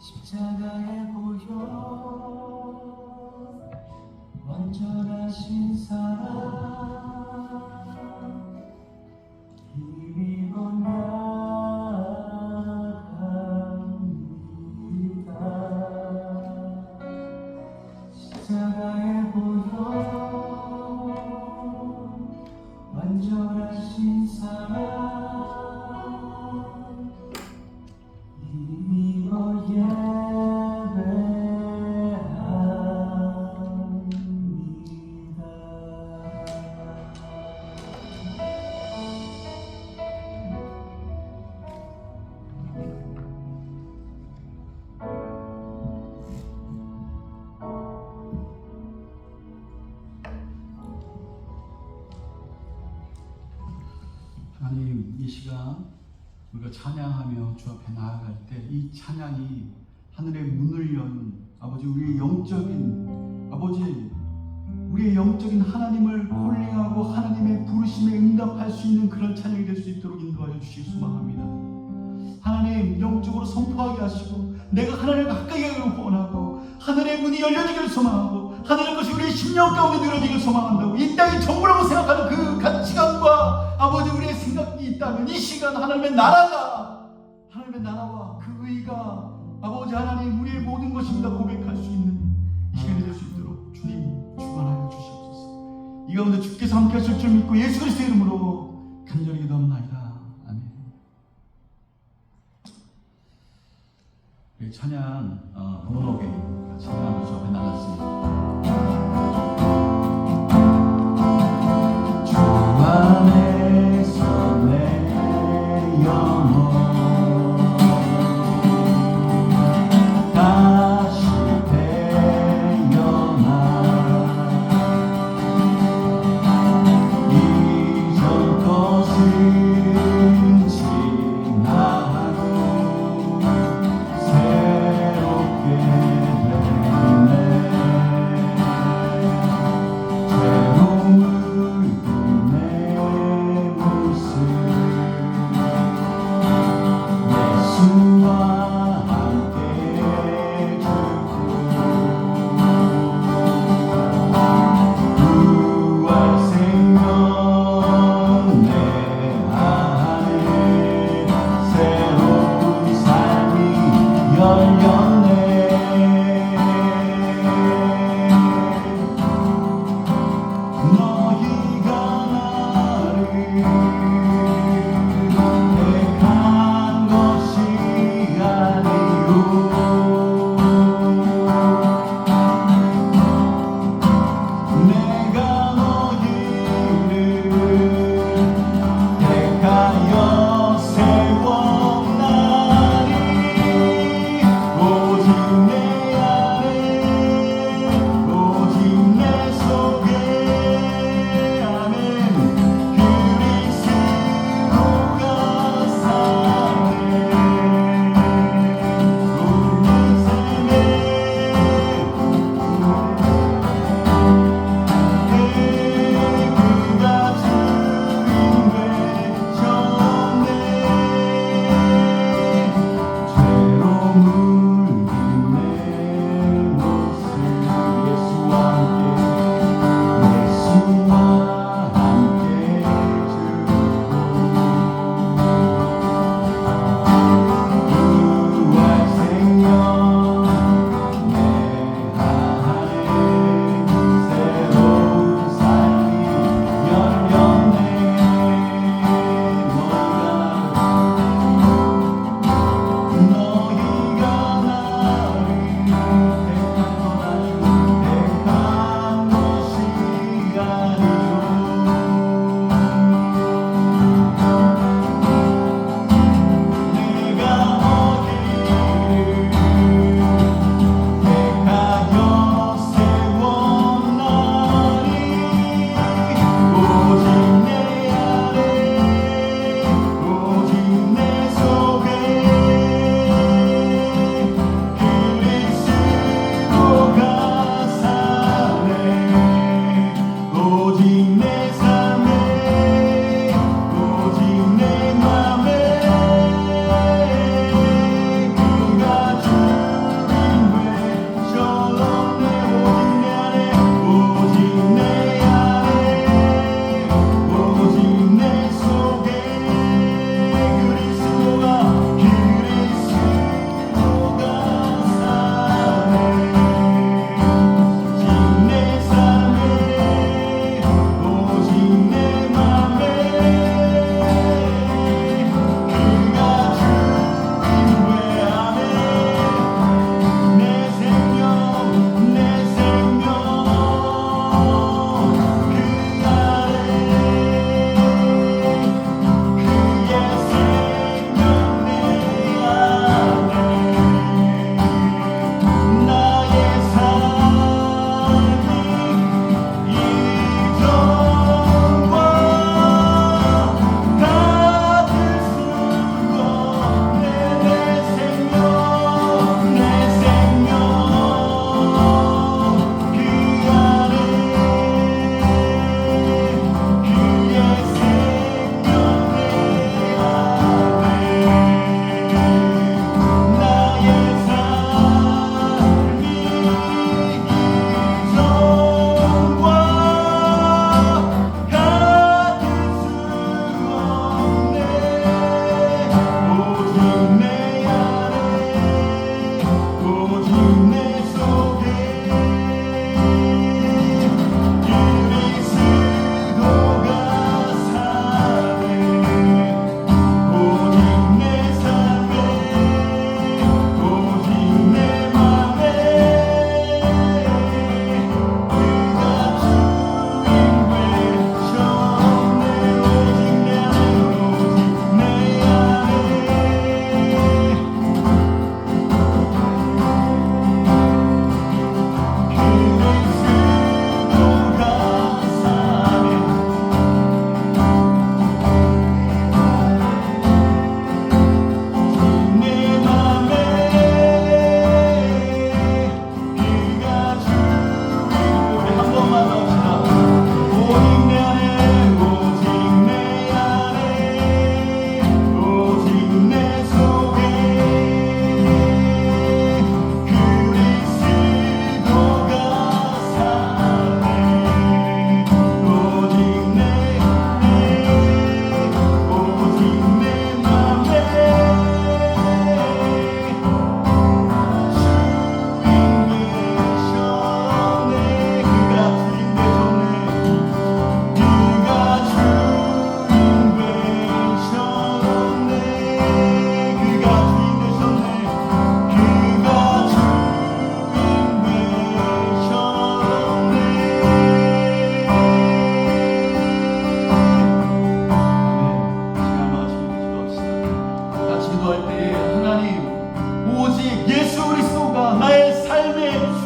십자가에 보여 완전하신 사랑 힘입어 나갑니다. 십자가에 보여 완전하신 사랑 힘입어 하나님, 이 시간 우리가 찬양하며 주 앞에 나아갈 때 이 찬양이 하늘의 문을 여는 아버지, 우리의 영적인 아버지, 우리의 영적인 하나님을 콜링하고 하나님의 부르심에 응답할 수 있는 그런 찬양이 될 수 있도록 인도하여 주시기 소망합니다. 하나님, 영적으로 선포하게 하시고 내가 하나님을 가까이 하기를 원하고 하늘의 문이 열려지기를 소망하고 하늘의 것이 우리의 심령 가운데 늘어지기를 소망한다고, 이 땅이 전부라고 생각하는 그 가치관과 아버지 우리의 생각이 있다면 이 시간 하나님의 나라와 그 의가 아버지 하나님 우리의 모든 것입니다 고백할 수 있는 이 시간이 될 수 있도록 주님 주관하여 주시옵소서. 이 가운데 주께서 함께 하실 줄 믿고 예수 그리스도의 이름으로 간절히 기도합나이다. 아멘. 찬양 번호에 찬양하면서 앞에 나갔습니다. 주 안에서 내 영혼 다시 태어나 이전 것은 지나고 새롭게 되네.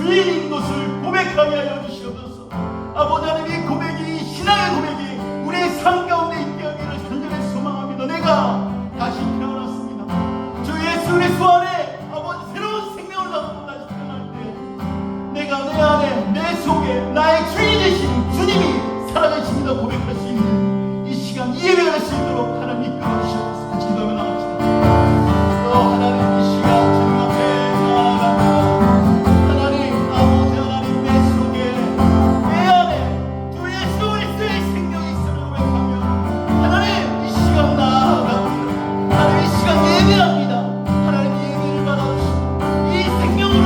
주인인 것을 고백하게 하여 주시옵소서. 아버지 하나님, 이 고백이, 신앙의 고백이 우리의 삶 가운데 있게 하기를 간절히 소망합니다. 내가 다시 태어났습니다. 주 예수 그리스도 안에 아버지 새로운 생명을 낳고 다시 태어날 때 내가 내 안에, 내 속에 나의 주인이 되신 주님이 살아계십니다 고백할 수 있는 이 시간, 이 예배가 될 수 있도록 하나님 이끌어 주시옵소서. 같이 기도하며 나갑시다. 하나님, 이 시간 주님 앞에 나아갑니다. 하나님, 아버지 하나님, 내 속에, 내 안에 주 예수 그리스도의 생명이 있음을 고백하며 하나님, 이 시간 나아갑니다. 하나님, 이 시간 예배합니다. 하나님, 예배를 받아주시고 이 생명으로,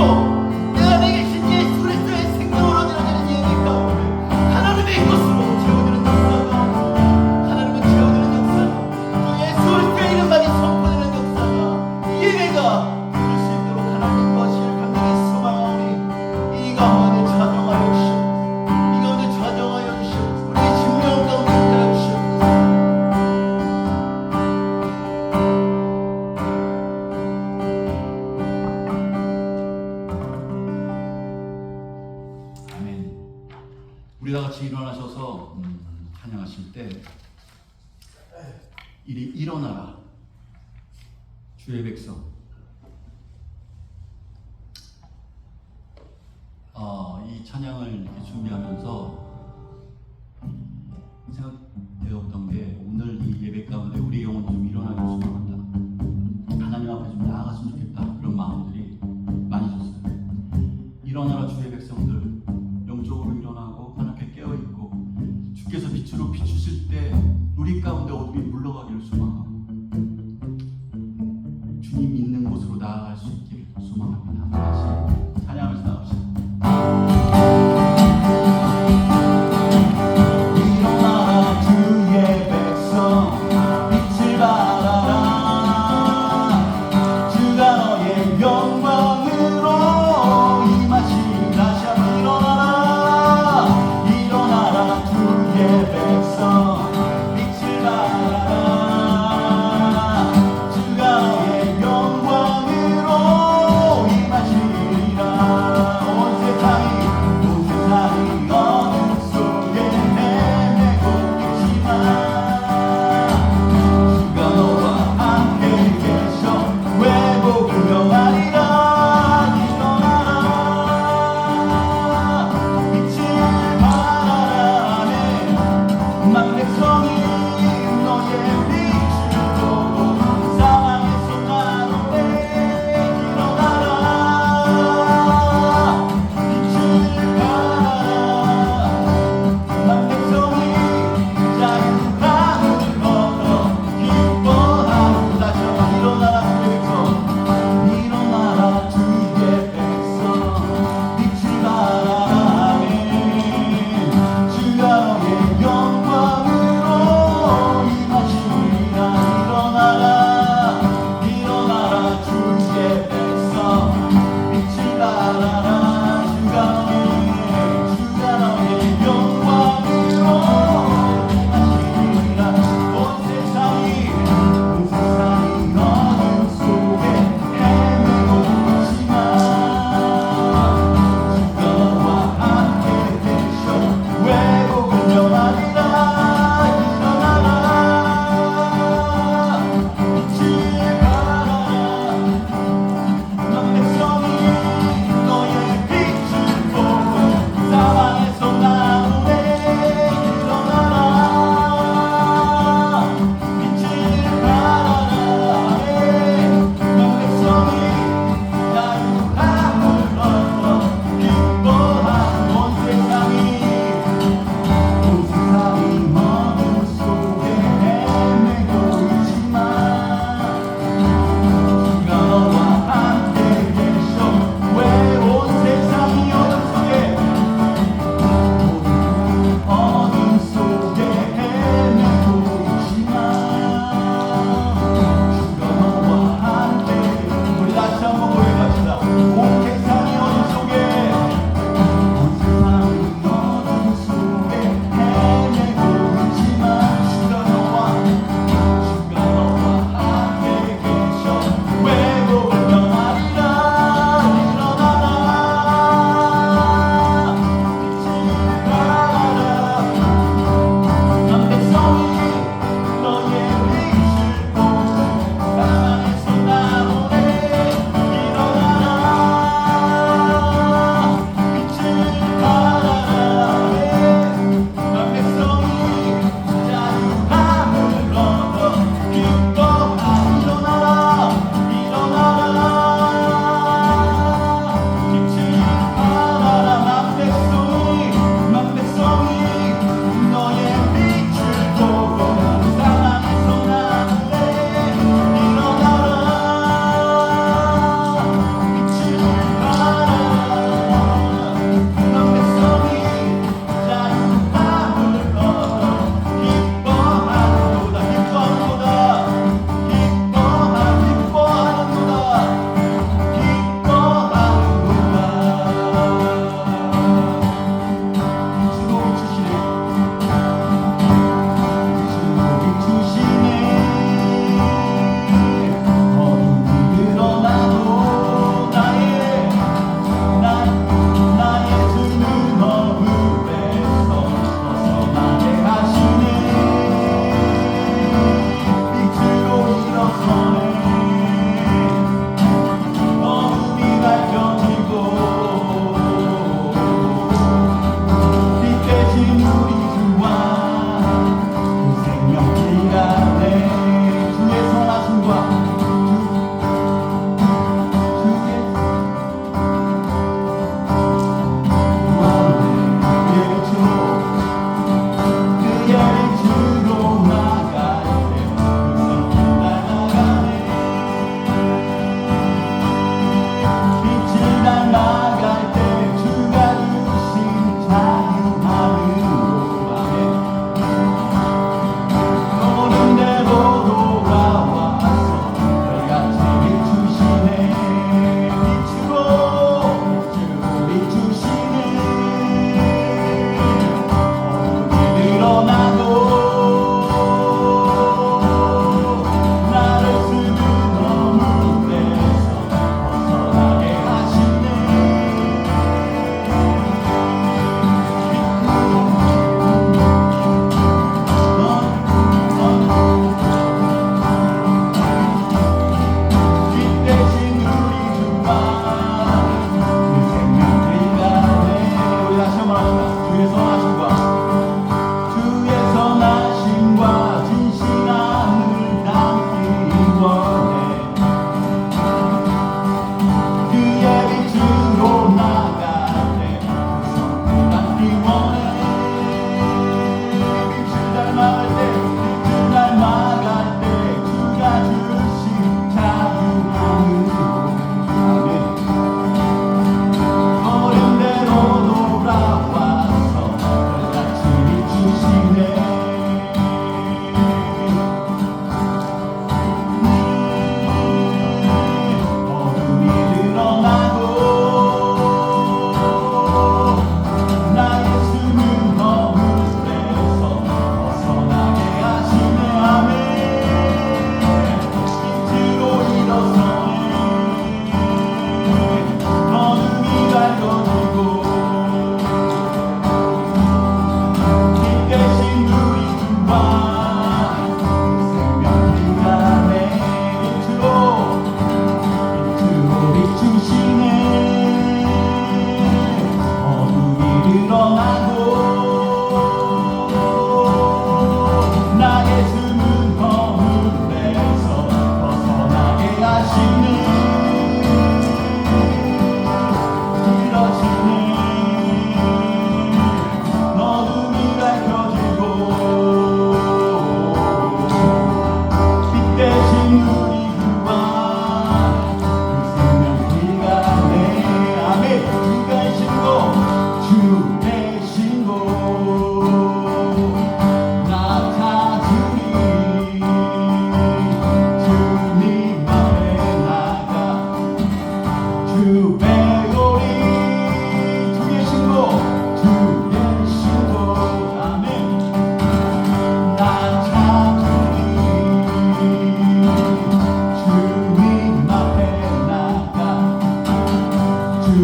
내 안에 계신 예수 그리스도의 생명으로 드러내는 예배 가운데 하나님의 것으로 채워지는 역사가, 하나님은 채워지는 역사가, 주 예수 그리스도의 이름만이 선포되는 역사가, 이 예배가 될 수 있도록 하나님 것을 간절히 소망하오니 이 가운데 좌정하여 주시옵소서. 이 가운데 좌정하여 주시옵소서. 우리의 심령 가운데 임하여 주시옵소서. 아멘. 우리 다 같이 일어나셔서 찬양하실 때 이리 일어나라 주의 백성. 이 찬양을 이렇게 준비하면서 생각되었던 게, 오늘 이 예배 가운데 우리 영혼이 좀 일어나길 소망한다, 하나님 앞에 좀 나아갔으면 좋겠다, 그런 마음들이 많이 졌어요. 일어나라 주의 백성들, 영적으로 일어나고 하나님께 깨어있고 주께서 빛으로 비추실 때 우리 가운데 어둠이 물러가기를 소망하고 주님 있는 곳으로 나아갈 수 있기를 소망합니다. 다시 찬양하면서 나갑시다. 일어나라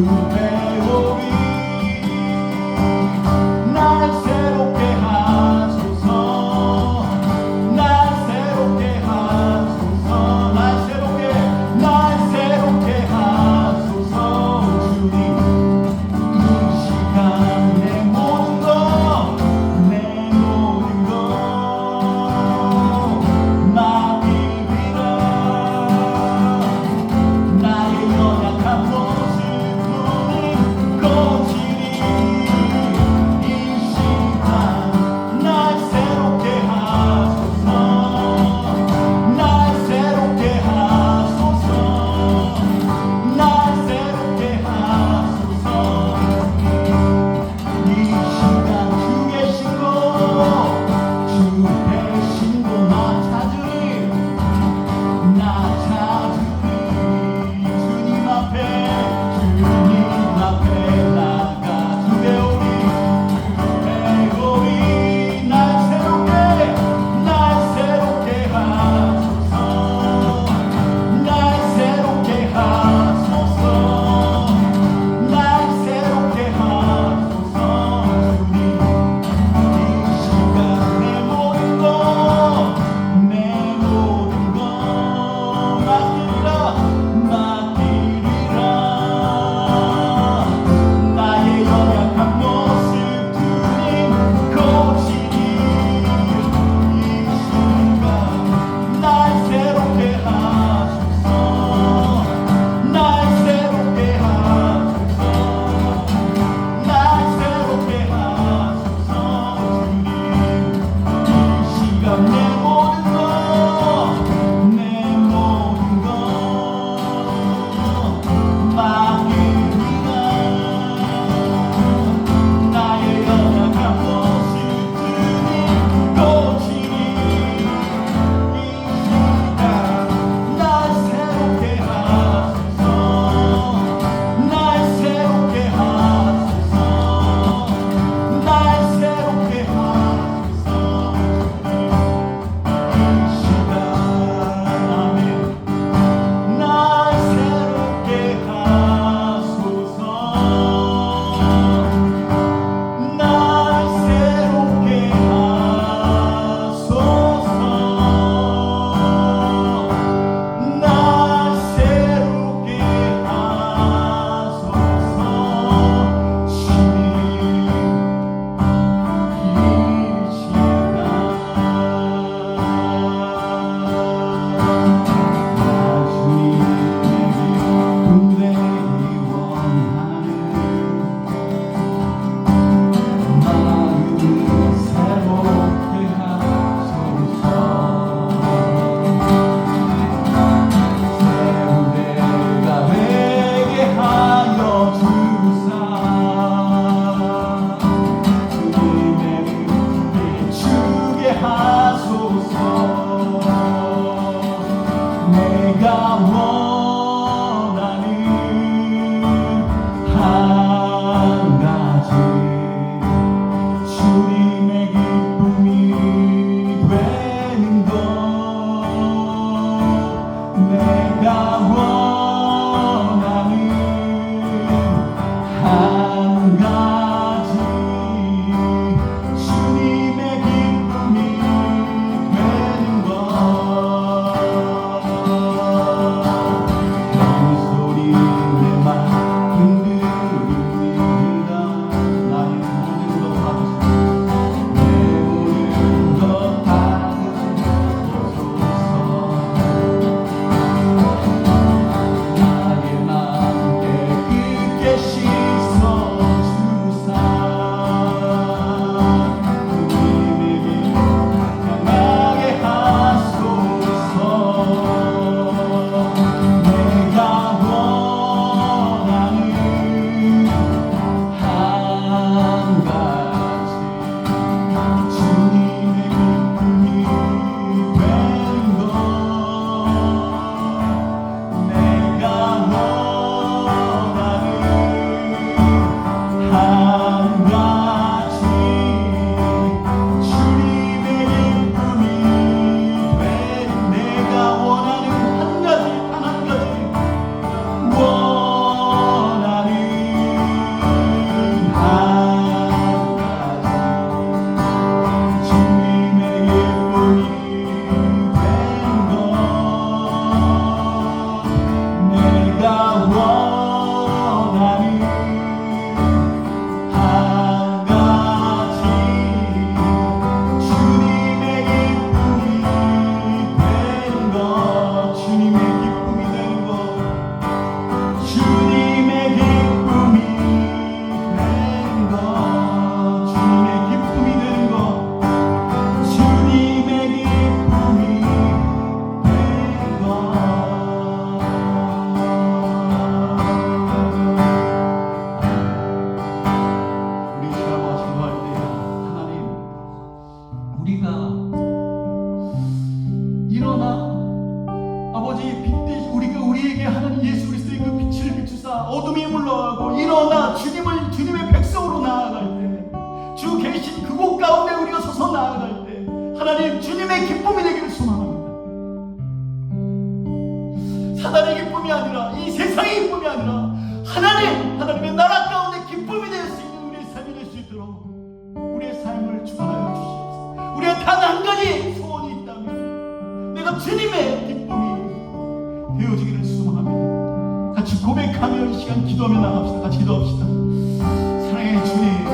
배우리 날 새롭게 하소서 날 새롭게 하소서 날 새롭게 하소서 주님 이 시간 내 모든 것 맡기리라 나의 연약한 모습 뿐이 우리의 기쁨이 되기를 소망합니다. 사단의 기쁨이 아니라, 이 세상의 기쁨이 아니라 하나님의 나라 가운데 기쁨이 될 수 있는 우리의 삶이 될 수 있도록 우리의 삶을 주관하여 주시옵소서. 우리의 단 한 가지 소원이 있다면 내가 주님의 기쁨이 되어지기를 소망합니다. 같이 고백하며 이 시간 기도하며 나갑시다. 같이 기도합시다. 사랑의 주님,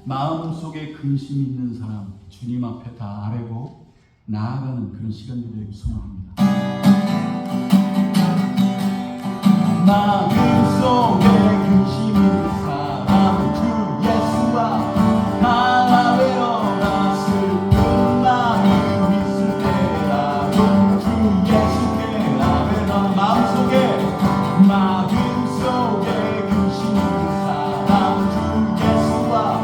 마음속에 근심 있는 사람 주님 앞에 다 아뢰고 나아가는 그런 시간들이 되길 소망합니다. 마음속에 근심 있는 사람 주 예수와 다 아뢰어라. 슬픈 마음 있을 때라도 주 예수께 아뢰라. 마음속에 근심 있는 사람 주 예수와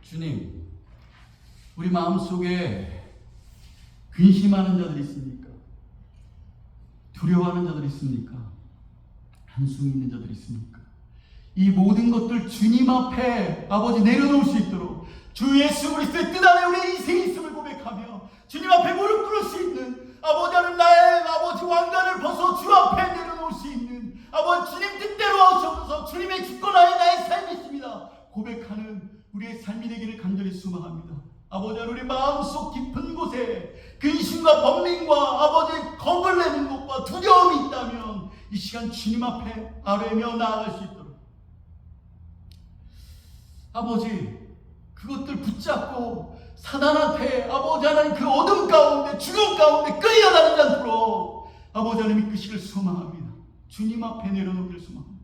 주님, 우리 마음속에 근심하는 자들이 있습니까? 두려워하는 자들이 있습니까? 한숨이 있는 자들이 있습니까? 이 모든 것들 주님 앞에 아버지 내려놓을 수 있도록 주 예수 그리스도의 뜻 안에 우리의 인생이 있음을 고백합니다. 고백하며 주님 앞에 무릎 꿇을 수 있는, 아버지 하나님, 나의 아버지 왕관을 벗어 주 앞에 내려놓을 수 있는, 아버지 주님 뜻대로 하옵소서, 주님의 주권하에 나의 삶이 있습니다 고백하는 우리의 삶이 되기를 간절히 소망합니다. 아버지 하나님, 우리 마음속 깊은 곳에 근심과 번민과 아버지 겁을 내는 것과 두려움이 있다면 이 시간 주님 앞에 아뢰며 나아갈 수 있도록 아버지 그것들 붙잡고 사단한테 아버지 하나님 그 어둠 가운데 죽음 가운데 끌려다니지 않도록 아버지 하나님 이끄시기를 소망합니다. 주님 앞에 내려놓기를 소망합니다.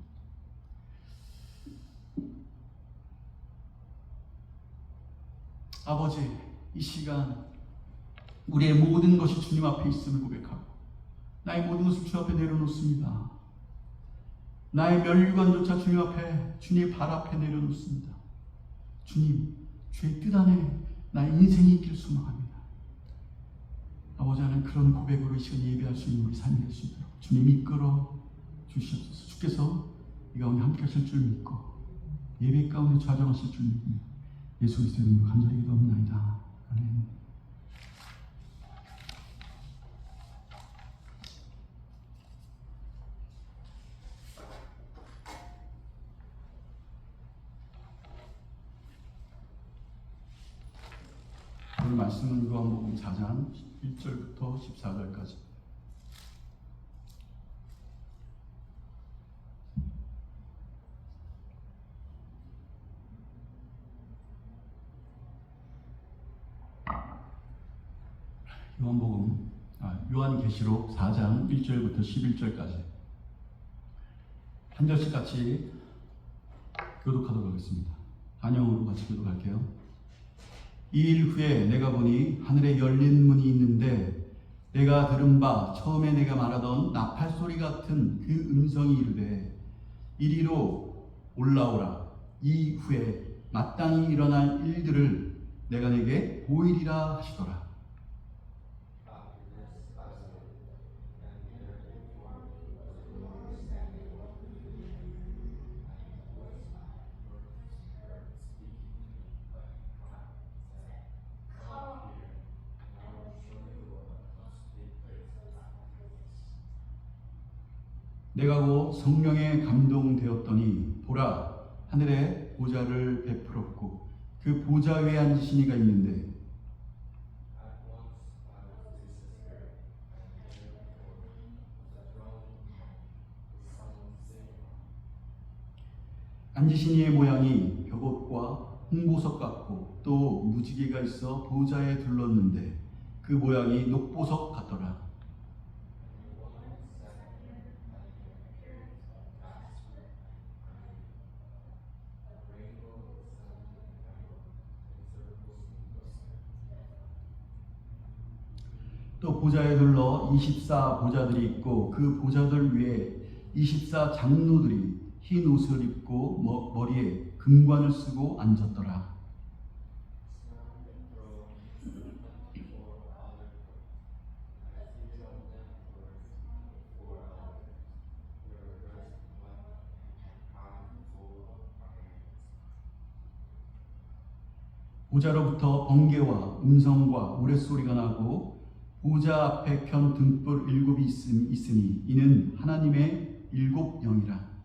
아버지 이 시간 우리의 모든 것이 주님 앞에 있음을 고백하고 나의 모든 것을 주 앞에 내려놓습니다. 나의 멸류관조차 주님 앞에, 주님 발 앞에 내려놓습니다. 주님, 주의 뜻 안에 나의 인생이 있기를 소망합니다. 아버지 하나님, 그런 고백으로 이 시간 예배할 수 있는 우리 삶이 될 수 있도록 주님 이끌어 주시옵소서. 주께서 이 가운데 함께 하실 줄 믿고 예배 가운데 좌정하실 줄 믿으며 예수 그리스도의 이름으로 간절히 기도합나이다. 아멘. 오늘 말씀은 요한복음 4장 1절부터 14절까지. 요한계시록 4장 1절부터 11절까지 한 절씩 같이 교독하도록 하겠습니다. 단영으로 같이 교독할게요. 이 일 후에 내가 보니 하늘에 열린 문이 있는데 내가 들은 바 처음에 내가 말하던 나팔 소리 같은 그 음성이 이르되 이리로 올라오라. 이 후에 마땅히 일어날 일들을 내가 내게 보이리라 하시더라. 내가 곧 성령에 감동되었더니 보라, 하늘에 보좌를 베풀었고 그 보좌 위에 앉으신 이가 있는데 앉으신 이의 모양이 벽옷과 홍보석 같고 또 무지개가 있어 보좌에 둘렀는데 그 모양이 녹보석 같더라. 또 보좌에 둘러 24 보좌들이 있고 그 보좌들 위에 24 장로들이 흰 옷을 입고 머리에 금관을 쓰고 앉았더라. 보좌로부터 번개와 음성과 우레소리가 나고 보좌 앞에 편 등불 7이 있으니 이는 하나님의 7 영이라.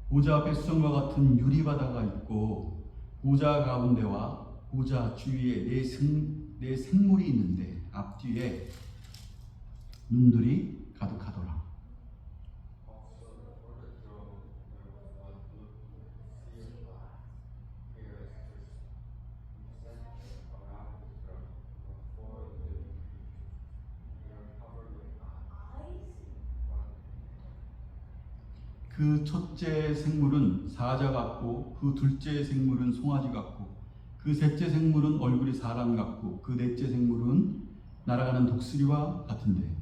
보좌 앞에 수정과 같은 유리바다가 있고 보좌 가운데와 보좌 주위에 네 생물이 있는데 앞뒤에 눈들이 가득하더라. 그 첫째 생물은 사자 같고 그 둘째 생물은 송아지 같고 그 셋째 생물은 얼굴이 사람 같고 그 넷째 생물은 날아가는 독수리와 같은데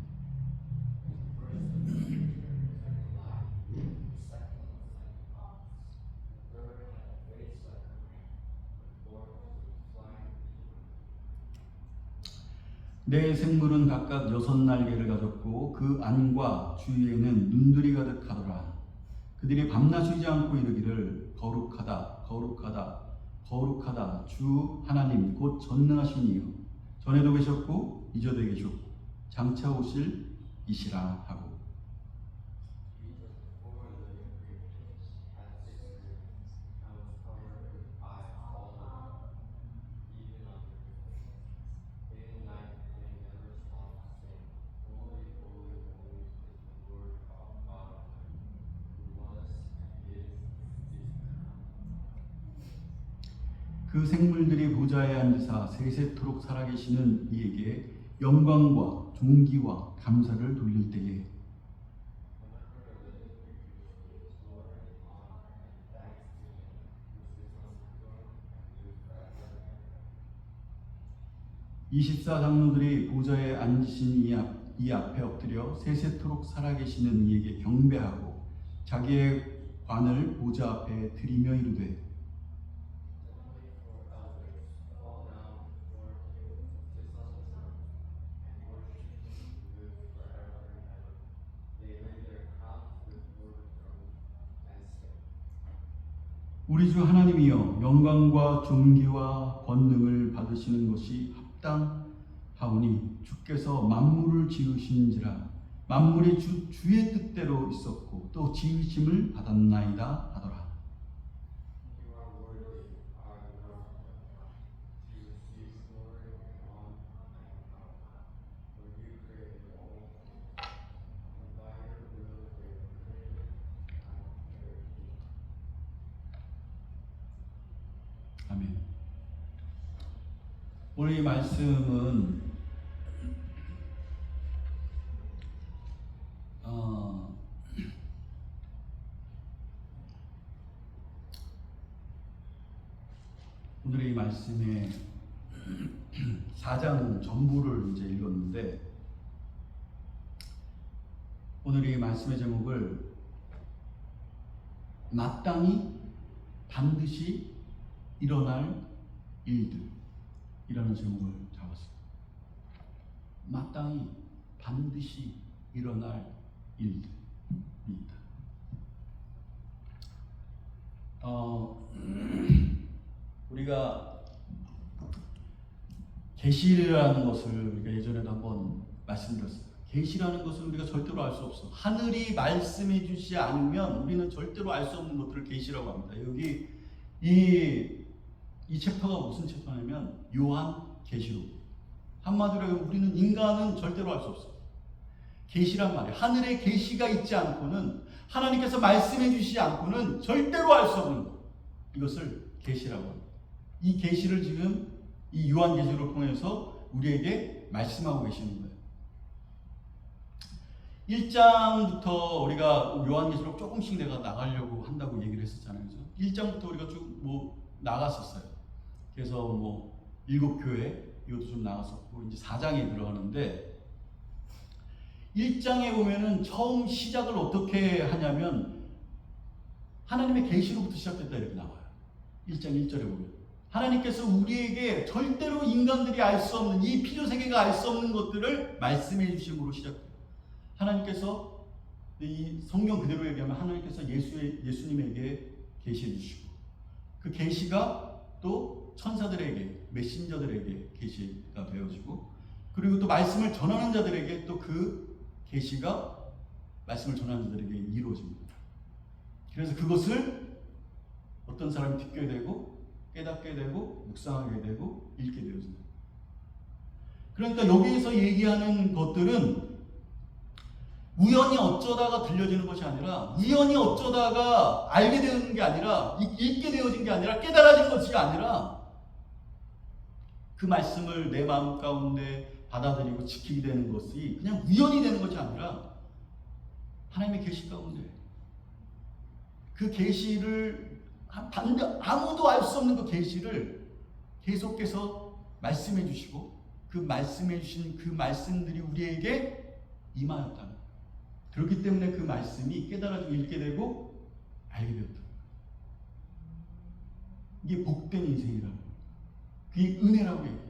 네 생물은 각각 6날개를 가졌고 그 안과 주위에는 눈들이 가득하더라. 그들이 밤낮 쉬지 않고 이르기를 거룩하다 거룩하다 거룩하다 주 하나님 곧 전능하신 이여 전에도 계셨고 이제도 계셨고 장차 오실 이시라 하고. 그 생물들이 보좌에 앉으사 세세토록 살아계시는 이에게 영광과 존귀와 감사를 돌릴 때에 24장로들이 보좌에 앉으신 이 앞에 엎드려 세세토록 살아계시는 이에게 경배하고 자기의 관을 보좌 앞에 들이며 이르되 우리 주 하나님이여 영광과 존귀와 권능을 받으시는 것이 합당하오니 주께서 만물을 지으신지라 만물이 주의 뜻대로 있었고 또 지으심을 받았나이다 하더라. 아멘. 오늘 이 말씀은 오늘의 이 말씀의 4장 전부를 이제 읽었는데 오늘 이 말씀의 제목을 마땅히 반드시 일어날 일들이라는 제목을 잡았습니다. 마땅히 반드시 일어날 일들입니다. 우리가 계시라는 것을 우리가 예전에도 한번 말씀드렸습니다. 계시라는 것은 우리가 절대로 알 수 없어. 하늘이 말씀해 주시지 않으면 우리는 절대로 알 수 없는 것들을 계시라고 합니다. 여기 이 챕터가 무슨 챕터냐면 요한 계시록. 한마디로 우리는 인간은 절대로 알 수 없어. 계시란 말이에요. 하늘에 계시가 있지 않고는 하나님께서 말씀해 주시지 않고는 절대로 알 수 없는 것. 이것을 계시라고 합니다. 이 계시를 지금 이 요한 계시록을 통해서 우리에게 말씀하고 계시는 거예요. 1장부터 우리가 요한 계시록 조금씩 내가 나가려고 한다고 얘기를 했었잖아요. 그래서 1장부터 우리가 쭉 나갔었어요. 그래서 7교회 이것도 좀 나갔었고 이제 4장에 들어가는데 1장에 보면은 처음 시작을 어떻게 하냐면 하나님의 계시로부터 시작됐다 이렇게 나와요. 1장 1절에 보면 하나님께서 우리에게 절대로 인간들이 알 수 없는 이 필요세계가 알 수 없는 것들을 말씀해 주심으로 시작돼요. 하나님께서 이 성경 그대로 얘기하면 하나님께서 예수님에게 계시해 주시고 그 계시가 또 천사들에게 메신저들에게 계시가 되어지고 그리고 또 말씀을 전하는 자들에게 또 그 계시가 말씀을 전하는 자들에게 이루어집니다. 그래서 그것을 어떤 사람이 듣게 되고 깨닫게 되고 묵상하게 되고 읽게 되어집니다. 그러니까 여기에서 얘기하는 것들은 우연히 어쩌다가 들려지는 것이 아니라 우연히 어쩌다가 알게 되는 게 아니라 읽게 되어진 게 아니라 깨달아진 것이 아니라 그 말씀을 내 마음 가운데 받아들이고 지키게 되는 것이 그냥 우연히 되는 것이 아니라 하나님의 계시 가운데 그 계시를 아무도 알 수 없는 그 계시를 계속해서 말씀해 주시고 그 말씀해 주신 그 말씀들이 우리에게 임하였다는 거예요. 그렇기 때문에 그 말씀이 깨달아지고 읽게 되고 알게 되었다. 이게 복된 인생이라는 거예요. 그게 은혜라고 얘기해요.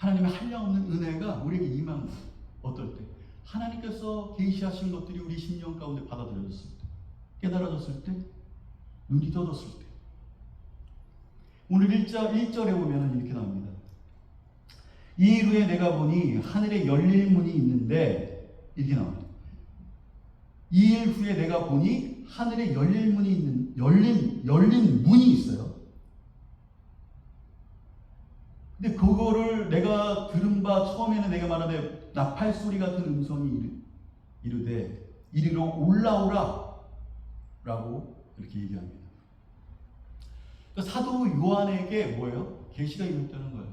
하나님의 한량없는 은혜가 우리에게 임한 거예요. 어떨 때? 하나님께서 계시하신 것들이 우리 심령 가운데 받아들여졌을 때, 깨달아졌을 때, 눈이 떠졌을 때. 오늘 1절에 보면 이렇게 나옵니다. 이 일 후에 내가 보니 하늘에 열릴 문이 있는데, 이렇게 나옵니다. 이 일 후에 내가 보니 하늘에 열린 문이 있어요. 근데 그거를 내가 들은 바 처음에는 내가 말하되 나팔 소리 같은 음성이 이르되 이리로 올라오라 라고 이렇게 얘기합니다. 그러니까 사도 요한에게 뭐예요? 계시가 임했다는 거예요.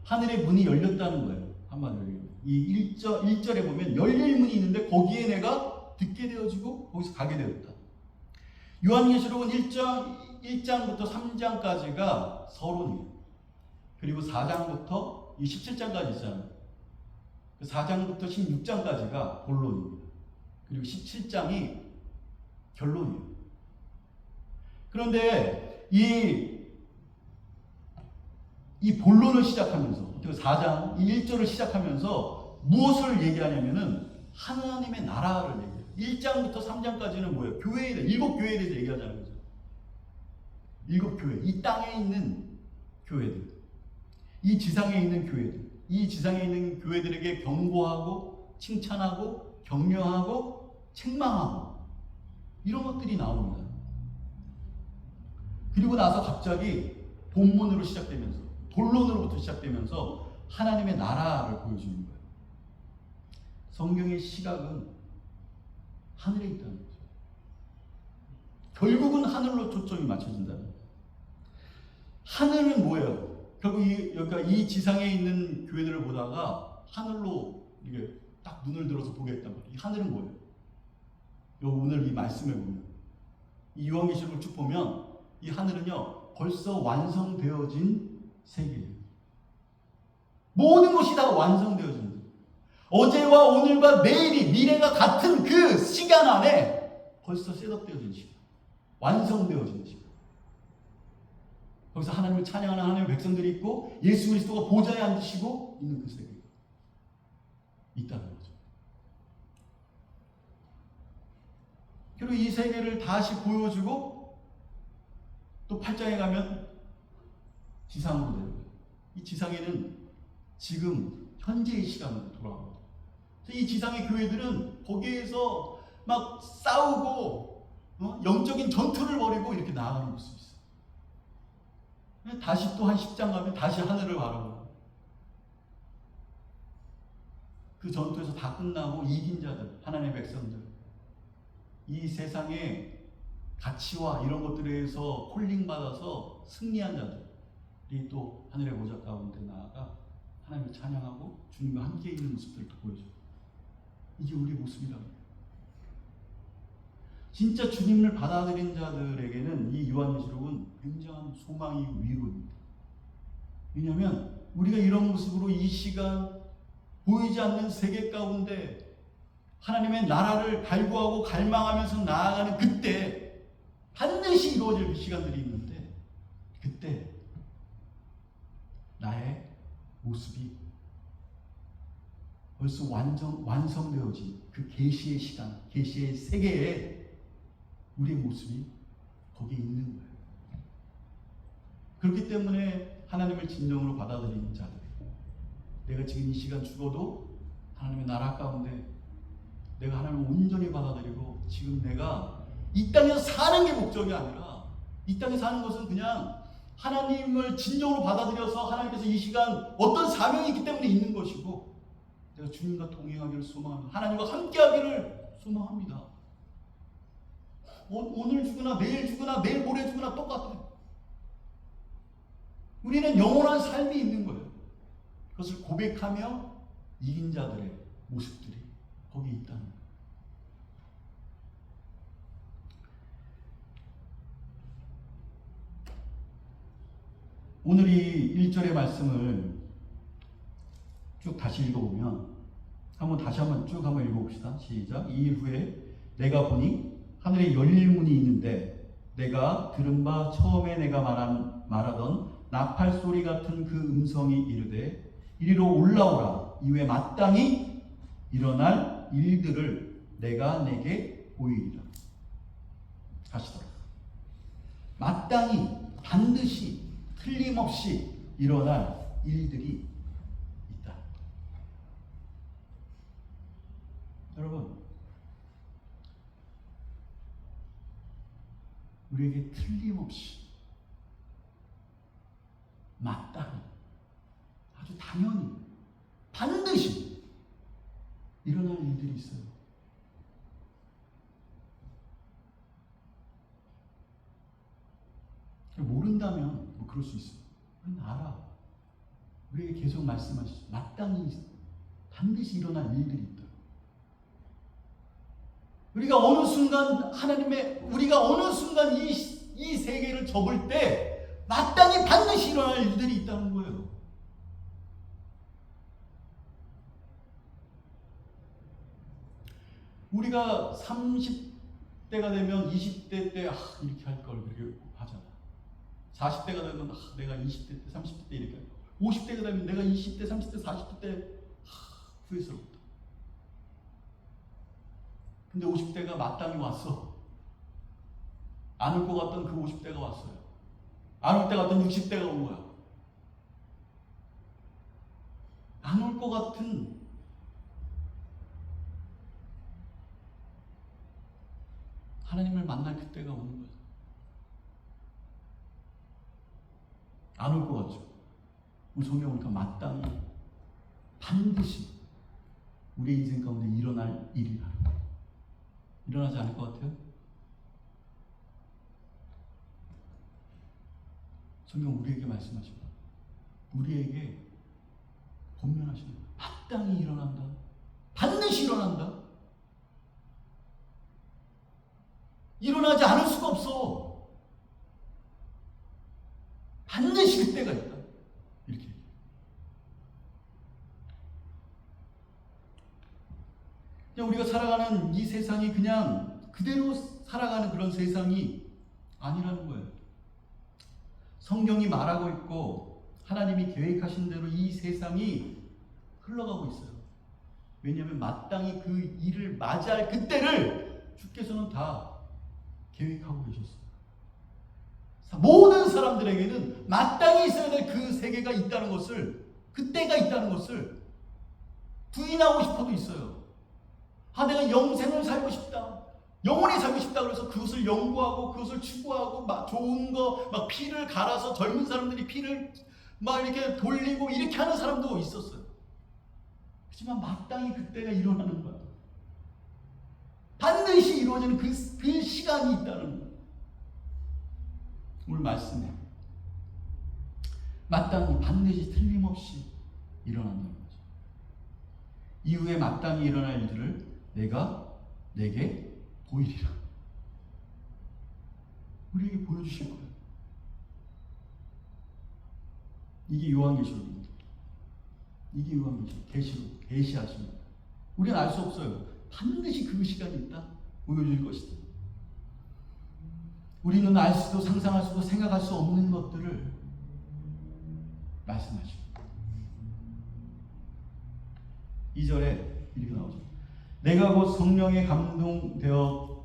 하늘의 문이 열렸다는 거예요. 한마디로 이 1절에 보면 열릴 문이 있는데 거기에 내가 듣게 되어지고 거기서 가게 되었다. 요한계시록은 1장부터 3장까지가 서론이에요. 그리고 4장부터 17장까지 있잖아요. 4장부터 16장까지가 본론입니다. 그리고 17장이 결론이에요. 그런데 이 본론을 시작하면서, 4장, 이 1절을 시작하면서 무엇을 얘기하냐면은 하나님의 나라를 얘기해요. 1장부터 3장까지는 뭐예요? 교회에 대해, 7교회에 대해서 얘기하자는 거죠. 7교회, 이 땅에 있는 교회들, 이 지상에 있는 교회들, 이 지상에 있는 교회들에게 경고하고 칭찬하고 격려하고 책망하고 이런 것들이 나옵니다. 그리고 나서 갑자기 본문으로 시작되면서, 본론으로부터 시작되면서 하나님의 나라를 보여주는 거예요. 성경의 시각은 하늘에 있다는 거죠. 결국은 하늘로 초점이 맞춰진다는 거예요. 하늘은 뭐예요? 결국 이 지상에 있는 교회들을 보다가 하늘로 이게 딱 눈을 들어서 보겠단 말이에요. 이 하늘은 뭐예요? 오늘 이 말씀에 보면, 이 요한계시록을 쭉 보면 이 하늘은요 벌써 완성되어진 세계예요. 모든 것이 다 완성되어진 거예요. 어제와 오늘과 내일이, 미래가 같은 그 시간 안에 벌써 셋업되어진 시간, 완성되어진 시간. 거기서 하나님을 찬양하는 하나님의 백성들이 있고 예수 그리스도가 보좌에 앉으시고 있는 그 세계가 있다는 거죠. 그리고 이 세계를 다시 보여주고 또 8장에 가면 지상으로 내려가요. 이 지상에는 지금 현재의 시간으로 돌아갑니다. 이 지상의 교회들은 거기에서 막 싸우고 영적인 전투를 벌이고 이렇게 나아가는 모습이 있어요. 다시 또 한 10장 가면 다시 하늘을 바라보고 그 전투에서 다 끝나고 이긴 자들, 하나님의 백성들, 이 세상의 가치와 이런 것들에서 콜링받아서 승리한 자들이 또 하늘의 보좌 가운데 나아가 하나님을 찬양하고 주님과 함께 있는 모습들을 또 보여줘요. 이게 우리의 모습이라고. 진짜 주님을 받아들인 자들에게는 이 요한계시록은 굉장한 소망이 위로입니다. 왜냐하면 우리가 이런 모습으로 이 시간 보이지 않는 세계 가운데 하나님의 나라를 갈구하고 갈망하면서 나아가는 그때 반드시 이루어질 그 시간들이 있는데, 그때 나의 모습이 벌써 완성되어진 그 계시의 시간, 계시의 세계에 우리의 모습이 거기에 있는 거예요. 그렇기 때문에 하나님을 진정으로 받아들이는 자들, 내가 지금 이 시간 죽어도 하나님의 나라 가운데 내가 하나님을 온전히 받아들이고, 지금 내가 이 땅에서 사는 게 목적이 아니라 이 땅에 사는 것은 그냥 하나님을 진정으로 받아들여서 하나님께서 이 시간 어떤 사명이 있기 때문에 있는 것이고, 내가 주님과 동행하기를 소망합니다. 하나님과 함께하기를 소망합니다. 오늘 죽으나 내일 죽으나 내일 모레 죽으나 똑같아요. 우리는 영원한 삶이 있는 거예요. 그것을 고백하며 이긴 자들의 모습들이 거기에 있다는 거예요. 오늘 이 1절의 말씀을 쭉 다시 읽어보면, 다시 한번 쭉 한번 읽어봅시다. 시작. 이 일 후에 내가 보니 하늘에 열릴 문이 있는데 내가 들은 바 처음에 내가 말하던 나팔 소리 같은 그 음성이 이르되 이리로 올라오라. 이후에 마땅히 일어날 일들을 내가 내게 보이리라. 하시더라. 마땅히 반드시 틀림없이 일어날 일들이 있다. 여러분, 우리에게 틀림없이 마땅히 아주 당연히 반드시 일어날 일들이 있어요. 모른다면 뭐 그럴 수 있어요. 우리는 알아. 우리에게 계속 말씀하시죠. 마땅히 반드시 일어날 일들이 있다. 우리가 어느 순간 우리가 어느 순간 이 세계를 접을 때 마땅히 반드시 일어날 일들이 있다는 거예요. 우리가 30대가 되면 20대 때 이렇게 할 걸 그렇게 하잖아. 40대가 되면 내가 20대 때 30대 때 이렇게 할 걸. 50대가 되면 내가 20대 30대 40대 때 후회스럽다. 근데 50대가 마땅히 왔어. 안 올 것 같던 그 50대가 왔어요. 안 올 때 같던 60대가 온 거야. 안 올 것 같은 하나님을 만날 그때가 오는 거예요. 안 올 것 같죠? 우리 성경 보니까 마땅히 반드시 우리 인생 가운데 일어날 일이라. 일어나지 않을 것 같아요? 성경 우리에게 말씀하십니다. 우리에게 권면하시는 거예요. 마땅히 일어난다. 반드시 일어난다. 일어나지 않을 수가 없어. 반드시 그때가 있다. 이렇게. 우리가 살아가는 이 세상이 그냥 그대로 살아가는 그런 세상이 아니라는 거예요. 성경이 말하고 있고 하나님이 계획하신 대로 이 세상이 흘러가고 있어요. 왜냐하면 마땅히 그 일을 맞이할 그때를 주께서는 다 계획하고 계셨어요. 모든 사람들에게는 마땅히 있어야 될 그 세계가 있다는 것을, 그때가 있다는 것을 부인하고 싶어도 있어요. 내가 영생을 살고 싶다, 영원히 살고 싶다 그래서 그것을 연구하고 그것을 추구하고 막 좋은 거 막 피를 갈아서 젊은 사람들이 피를 막 이렇게 돌리고 이렇게 하는 사람도 있었어요. 하지만 마땅히 그때가 일어나는 거야. 반드시 이루어지는 그 시간이 있다는 거예요. 오늘 말씀에 마땅히 반드시 틀림없이 일어난다는 거죠. 이후에 마땅히 일어날 일들을 내가 내게 보이리라. 우리에게 보여주실 거예요. 이게 요한계시록입니다. 이게 요한계시록, 계시하십니다. 우리는 알 수 없어요. 반드시 그 시간이 있다. 보여줄 것이다. 우리는 알 수도 상상할 수도 생각할 수 없는 것들을 말씀하십니다. 2절에 이렇게 나오죠. 내가 곧 성령에 감동되었더니,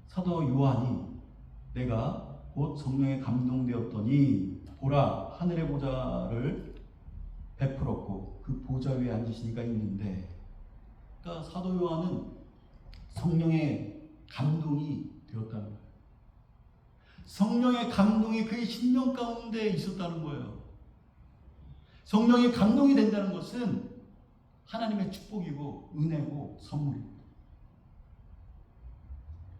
사도 요한이 내가 곧 성령에 감동되었더니 보라 하늘의 보좌를 베풀었고 그 보좌 위에 앉으신 이가 있는데, 그러니까 사도 요한은 성령의 감동이 되었다는 거예요. 성령의 감동이 그의 심령 가운데 있었다는 거예요. 성령의 감동이 된다는 것은 하나님의 축복이고 은혜고 선물입니다.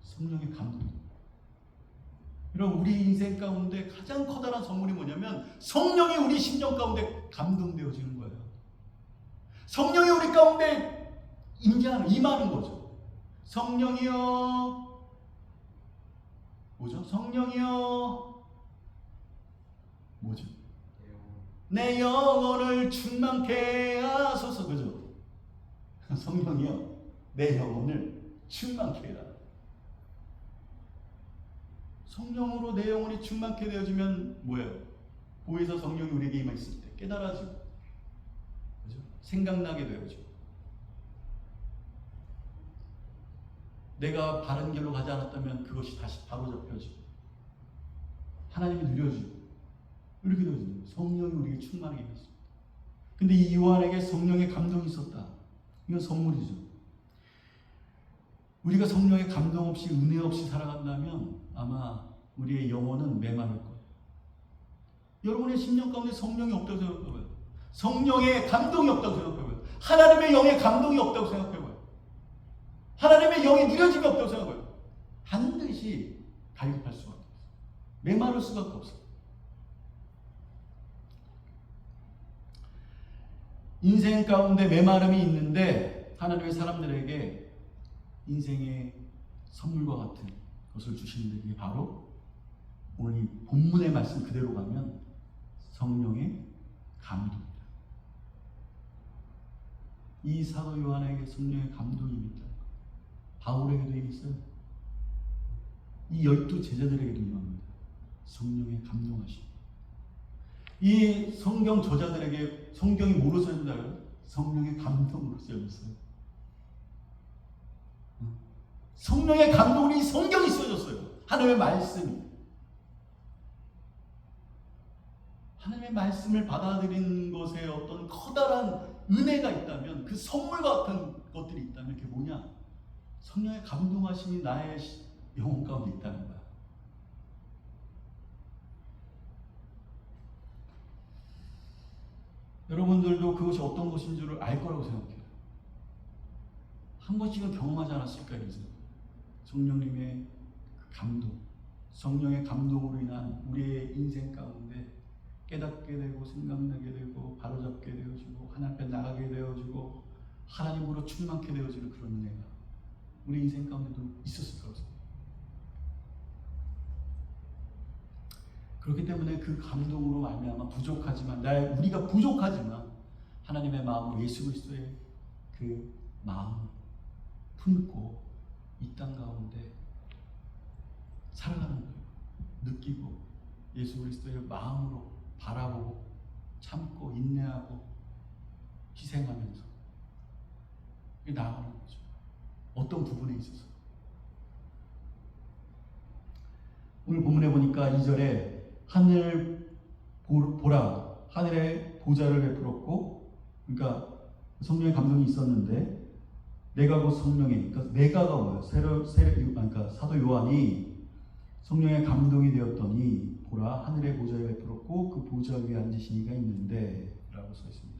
성령의 감동. 여러분, 우리 인생 가운데 가장 커다란 선물이 뭐냐면 성령이 우리 심령 가운데 감동되어지는 거예요. 성령이 우리 가운데 임하는 거죠. 성령이여, 뭐죠? 성령이여, 뭐죠? 내 영혼을 충만케 하소서. 그죠? 성령이여, 내 영혼을 충만케 해라. 성령으로 내 영혼이 충만케 되어지면 뭐예요? 보혜사 성령이 우리에게 임했을 때 깨달아지고, 그죠? 생각나게 되어지고, 내가 바른 길로 가지 않았다면 그것이 다시 바로잡혀지고, 하나님이 누려지고, 이렇게 되어지는 성령이 우리에게 충만하게 했습니다. 근데 이 요한에게 성령의 감동이 있었다. 이건 선물이죠. 우리가 성령의 감동 없이 은혜 없이 살아간다면 아마 우리의 영혼은 메마를 거예요. 여러분의 심령 가운데 성령이 없다고 생각해봐요. 성령의 감동이 없다고 생각해봐요. 하나님의 영의 감동이 없다고 생각해봐요. 하나님의 영의 누려짐이 없다고 생각해봐요. 반드시 갈급할 수밖에 없어요. 메마를 수밖에 없어요. 인생 가운데 메마름이 있는데 하나님의 사람들에게 인생의 선물과 같은 것을 주시는데, 그게 바로 오늘 이 본문의 말씀 그대로 가면 성령의 감동입니다. 이 사도 요한에게 성령의 감동이 있다. 바울에게도 있어요. 이 12 제자들에게도 임합니다. 성령의 감동하심. 이 성경 저자들에게 성경이 뭐로 써진다고요? 성령의 감동으로 쓰여졌어요. 성령의 감동으로 이 성경이 쓰여졌어요. 하나님의 말씀이. 하나님의 말씀을 받아들이는 것에 어떤 커다란 은혜가 있다면, 그 선물 같은 것들이 있다면 그게 뭐냐? 성령의 감동하심이 나의 영혼 가운데 있다는 거야. 여러분들도 그것이 어떤 것인 줄을 알 거라고 생각해요. 한 번씩은 경험하지 않았을까 이래서. 성령님의 감동, 성령의 감동으로 인한 우리의 인생 가운데 깨닫게 되고 생각나게 되고 바로잡게 되어지고 하나님 앞에 나가게 되어지고 하나님으로 충만케 되어지는 그런 은혜가 우리 인생 가운데도 있었을 거라고 생각해요. 그렇기 때문에 그 감동으로 말미암아 부족하지만, 우리가 부족하지만 하나님의 마음으로 예수 그리스도의 그 마음을 품고 이 땅 가운데 살아가는 거예요. 느끼고 예수 그리스도의 마음으로 바라보고 참고 인내하고 희생하면서 나아가는 거죠. 어떤 부분에 있어서. 오늘 본문에 보니까 2절에 하늘 보라, 하늘에 보좌를 베풀었고, 그러니까 성령의 감동이 있었는데, 내가 곧 성령의, 그러니까 내가가 뭐예요? 그러니까 사도 요한이 성령의 감동이 되었더니 보라, 하늘에 보좌를 베풀었고 그 보좌 위에 앉으신 이가 있는데 라고 써 있습니다.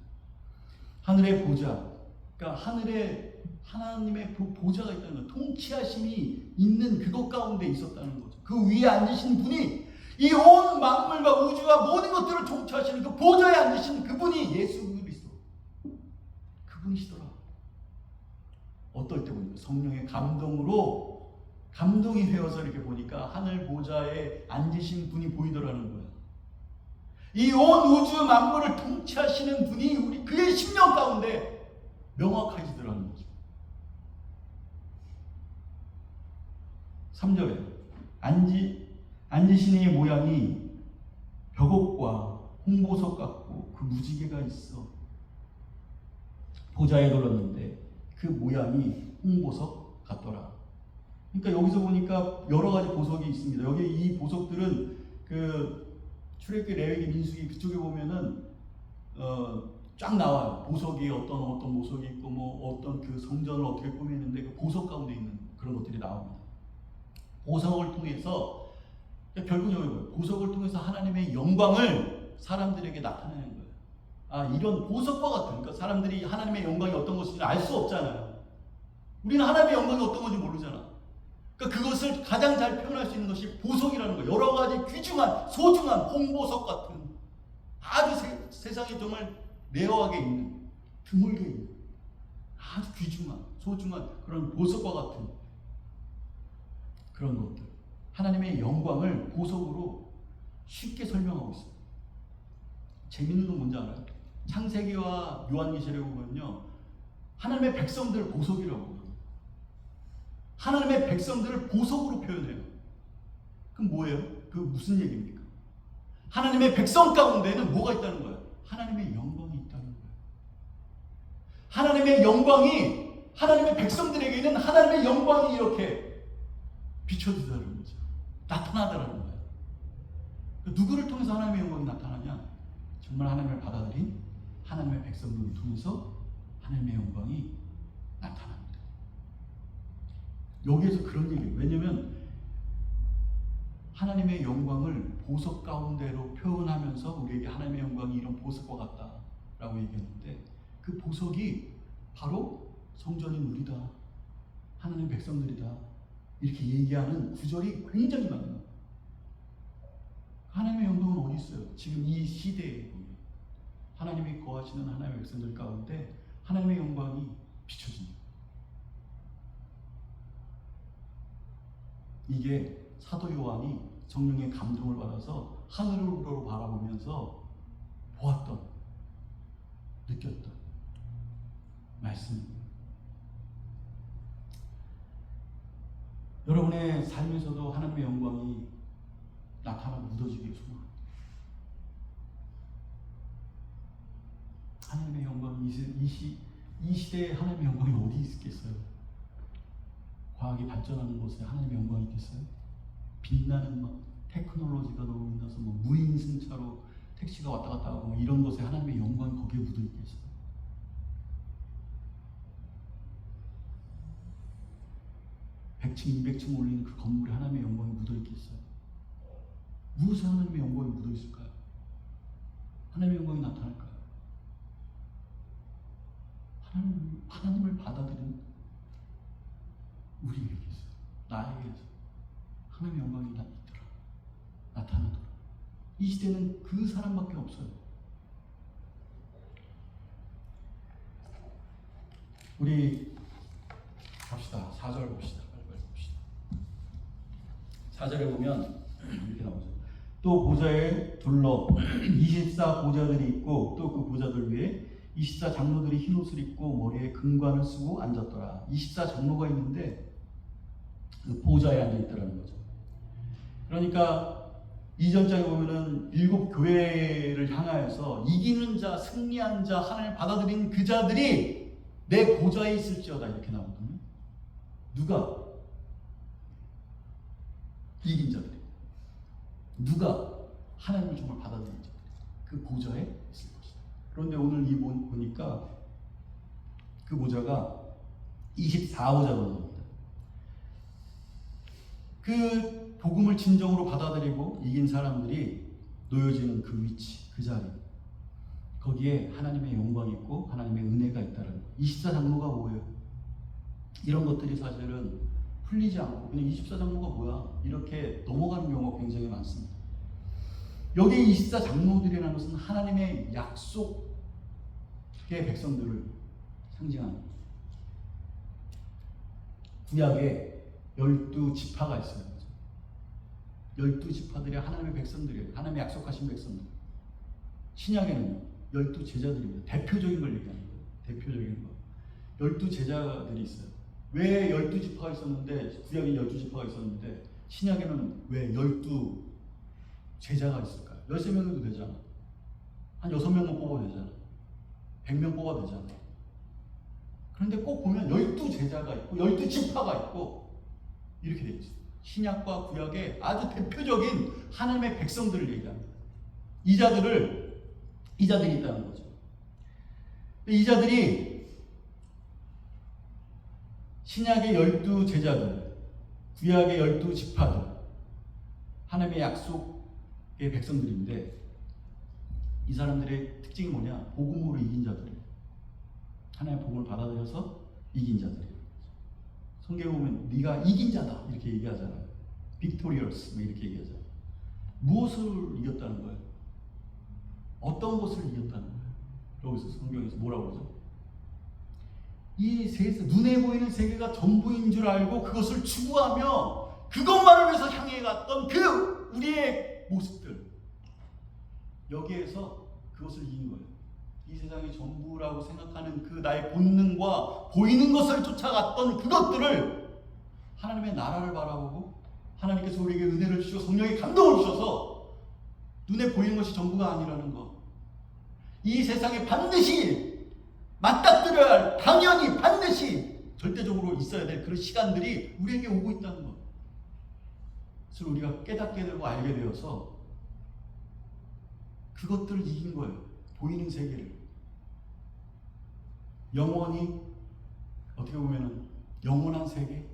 하늘의 보좌, 그러니까 하늘에 하나님의 보좌가 있다는 거예요. 통치하심이 있는 그것 가운데 있었다는 거죠. 그 위에 앉으신 분이, 이 온 만물과 우주와 모든 것들을 통치하시는 그 보좌에 앉으신 그분이 예수 그리스도, 그분이시더라. 어떨 때 보니까 성령의 감동으로 감동이 되어서 이렇게 보니까 하늘 보좌에 앉으신 분이 보이더라는 거야. 이 온 우주 만물을 통치하시는 분이 그의 심령 가운데 명확해지더라는 거죠. 3절에 앉으신 이의 모양이 벽옥과 홍보석 같고 그 무지개가 있어 보좌에 돌렸는데 그 모양이 홍보석 같더라. 그러니까 여기서 보니까 여러 가지 보석이 있습니다. 여기 이 보석들은 그 출애굽기, 레위기, 민수기 그쪽에 보면은 쫙 나와요. 보석이 어떤 보석이 있고 뭐 어떤 그 성전을 어떻게 꾸미는데 그 보석 가운데 있는 그런 것들이 나옵니다. 보석을 통해서 결국은 보석을 통해서 하나님의 영광을 사람들에게 나타내는 거예요. 아, 이런 보석과 같은, 그러니까 사람들이 하나님의 영광이 어떤 것인지 알 수 없잖아요. 우리는 하나님의 영광이 어떤 건지 모르잖아. 그러니까 그것을 가장 잘 표현할 수 있는 것이 보석이라는 거예요. 여러 가지 귀중한, 소중한 홍보석 같은 아주 세상에 정말 레어하게 있는, 드물게 있는 아주 귀중한, 소중한 그런 보석과 같은 그런 것들. 하나님의 영광을 보석으로 쉽게 설명하고 있어요. 재밌는 건 뭔지 알아요? 창세기와 요한계시록에 보면요, 하나님의 백성들을 보석이라고 해요. 하나님의 백성들을 보석으로 표현해요. 그럼 뭐예요? 그 무슨 얘기입니까? 하나님의 백성 가운데는 뭐가 있다는 거예요? 하나님의 영광이 있다는 거예요. 하나님의 영광이 하나님의 백성들에게는 하나님의 영광이 이렇게 비춰지다는 거죠. 나타나다라는 거예요. 누구를 통해서 하나님의 영광이 나타나냐? 정말 하나님을 받아들인 하나님의 백성들을 통해서 하나님의 영광이 나타납니다. 여기에서 그런 얘기예요. 왜냐하면 하나님의 영광을 보석 가운데로 표현하면서 우리에게 하나님의 영광이 이런 보석과 같다라고 얘기했는데, 그 보석이 바로 성전인 우리다, 하나님의 백성들이다, 이렇게 얘기하는 구절이 굉장히 많아요. 하나님의 영광은 어디 있어요? 지금 이 시대에 하나님이 거하시는 하나님의 백성들 가운데 하나님의 영광이 비춰집니다. 이게 사도 요한이 성령의 감동을 받아서 하늘으로 바라보면서 보았던, 느꼈던 말씀입니다. 여러분의 삶에서도 하나님의 영광이 나타나고 묻어지기를 소망합니다. 하나님의 영광이 이 시대에 하나님의 영광이 어디 있겠어요? 과학이 발전하는 곳에 하나님의 영광이 있겠어요? 빛나는 막 테크놀로지가 너무 빛나서 뭐 무인 승차로 택시가 왔다 갔다 하고 이런 곳에 하나님의 영광이 거기에 묻어 있겠어요? 100층, 200층 올리는 그 건물에 하나님의 영광이 묻어 있겠어요? 무엇에 하나님의 영광이 묻어 있을까요? 하나님의 영광이 나타날까요? 하나님을 받아들이는 우리에게 있어요. 나에게서 하나님의 영광이 있더라, 나타나더라. 이 시대는 그 사람밖에 없어요. 우리 갑시다. 4절 봅시다. 빨리 봅시다. 4절에 보면 이렇게 나오죠. 또 보좌에 둘러 24 보좌들이 있고, 또 그 보좌들 위에 24 장로들이 흰 옷을 입고 머리에 금관을 쓰고 앉았더라. 24 장로가 있는데 그 보좌에 앉아 있더라는 거죠. 그러니까 2절장에 보면은 7 교회를 향하여서 이기는 자, 승리한 자, 하나님을 받아들인 그 자들이 내 보좌에 있을지어다, 이렇게 나오거든요. 누가? 이긴 자들이. 누가? 하나님을 정말 받아들인 자들이 그 보좌에 있을 것이다. 그런데 오늘 이 보니까 그 보좌가 24보좌로 나옵니다. 그 복음을 진정으로 받아들이고 이긴 사람들이 놓여지는 그 위치, 그 자리, 거기에 하나님의 영광이 있고 하나님의 은혜가 있다는 거예요. 24 장로가 뭐예요? 이런 것들이 사실은 풀리지 않고 그냥 24 장로가 뭐야? 이렇게 넘어가는 경우가 굉장히 많습니다. 여기 24 장로들이라는 것은 하나님의 약속의 백성들을 상징하는 구약에 12지파가 있어요. 12지파들이 하나님의 백성들이에요. 하나님의 약속하신 백성들. 신약에는요 12제자들입니다. 대표적인 걸 얘기하는 거예요. 대표적인 거. 12제자들이 있어요. 왜 12지파가 있었는데, 구약에 12지파가 있었는데 신약에는 왜 12제자가 있을까요? 13명도 되잖아. 한 6명만 뽑아도 되잖아. 100명 뽑아도 되잖아. 그런데 꼭 보면 12제자가 있고 12지파가 있고 이렇게 되어 있어요. 신약과 구약의 아주 대표적인 하나님의 백성들을 얘기합니다. 이 자들이 있다는 거죠. 이 자들이 신약의 12제자들, 구약의 12지파들, 하나님의 약속의 백성들인데, 이 사람들의 특징이 뭐냐? 복음으로 이긴 자들이에요. 하나님의 복음을 받아들여서 이긴 자들이에요. 성경에 보면 네가 이긴 자다 이렇게 얘기하잖아요. victorious 이렇게 얘기하잖아요. 무엇을 이겼다는 거예요? 어떤 것을 이겼다는 거예요? 여기서 성경에서 뭐라고 그러죠? 이 세상, 눈에 보이는 세계가 전부인 줄 알고 그것을 추구하며 그것만을 위해서 향해 갔던 그 우리의 모습들, 여기에서 그것을 이긴 거예요. 이 세상이 전부라고 생각하는 그 나의 본능과 보이는 것을 쫓아갔던 그것들을 하나님의 나라를 바라보고 하나님께서 우리에게 은혜를 주시고 성령의 감동을 주셔서 눈에 보이는 것이 전부가 아니라는 것. 이 세상에 반드시 맞닥뜨려야 할, 당연히 반드시 절대적으로 있어야 될 그런 시간들이 우리에게 오고 있다는 것. 그래서 우리가 깨닫게 되고 알게 되어서 그것들을 이긴 거예요. 보이는 세계를. 영원히, 어떻게 보면은 영원한 세계,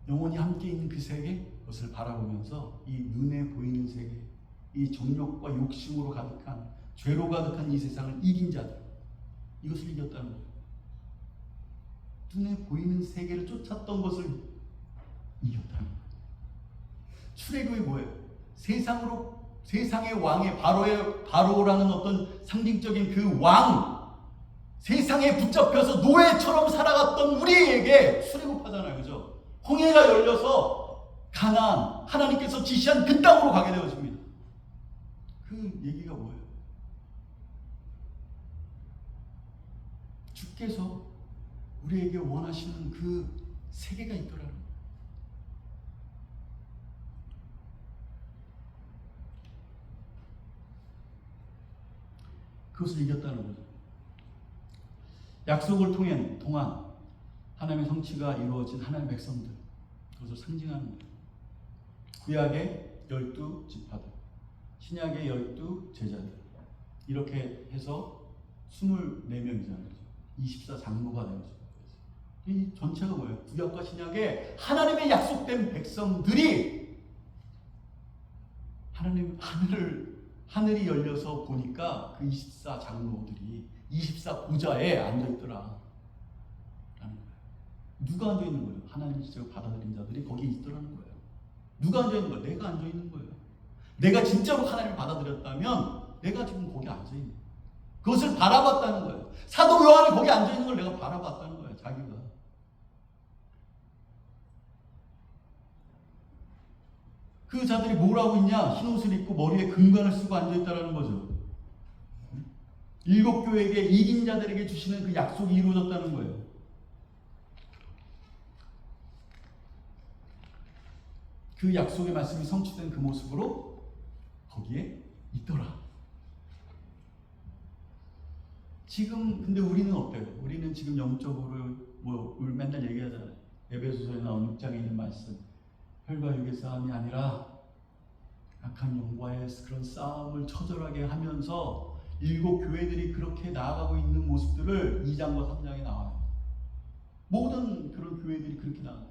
영원히 함께 있는 그 세계, 그것을 바라보면서 이 눈에 보이는 세계, 이 정욕과 욕심으로 가득한, 죄로 가득한 이 세상을 이긴 자들, 이것을 이겼다는 거예요. 눈에 보이는 세계를 쫓았던 것을 이겼다는 거예요. 출애굽이 뭐예요? 세상의 왕의 바로라는 어떤 상징적인 그 왕, 세상에 붙잡혀서 노예처럼 살아갔던 우리에게 출애굽하잖아요, 그죠? 홍해가 열려서 가나안, 하나님께서 지시한 그 땅으로 가게 되어집니다. 그 얘기가 뭐예요? 주께서 우리에게 원하시는 그 세계가 있더라는 거예요. 그것을 이겼다는 거죠. 약속을 통한 하나님의 성취가 이루어진 하나님의 백성들, 그것을 상징하는 거예요. 구약의 12지파들, 신약의 12제자들, 이렇게 해서 24명이잖아요. 24장로가 되는 거죠. 이 전체가 뭐예요? 구약과 신약의 하나님의 약속된 백성들이 하늘이 열려서 보니까 그 24장로들이 24보좌에 앉아있더라. 라는 거예요. 누가 앉아있는 거예요? 하나님의 직접 받아들인 자들이 거기에 있더라는 거예요. 누가 앉아있는 거예요? 내가 앉아있는 거예요. 내가 진짜로 하나님을 받아들였다면 내가 지금 거기 앉아있는 거예요. 그것을 바라봤다는 거예요. 사도 요한이 거기 앉아있는 걸 내가 바라봤다는 거예요. 자기가. 그 자들이 뭘 하고 있냐? 흰옷을 입고 머리에 금관을 쓰고 앉아있다는 거죠. 7교회에게 이긴 자들에게 주시는 그 약속이 이루어졌다는 거예요. 그 약속의 말씀이 성취된 그 모습으로 거기에 있더라. 지금 근데 우리는 어때요? 우리는 지금 영적으로 우리 맨날 얘기하잖아요. 에베소서에 나온 6장에 있는 말씀. 혈과 육의 싸움이 아니라 악한 영과의 그런 싸움을 처절하게 하면서 7교회들이 그렇게 나아가고 있는 모습들을 2장과 3장에 나와요. 모든 그런 교회들이 그렇게 나와요.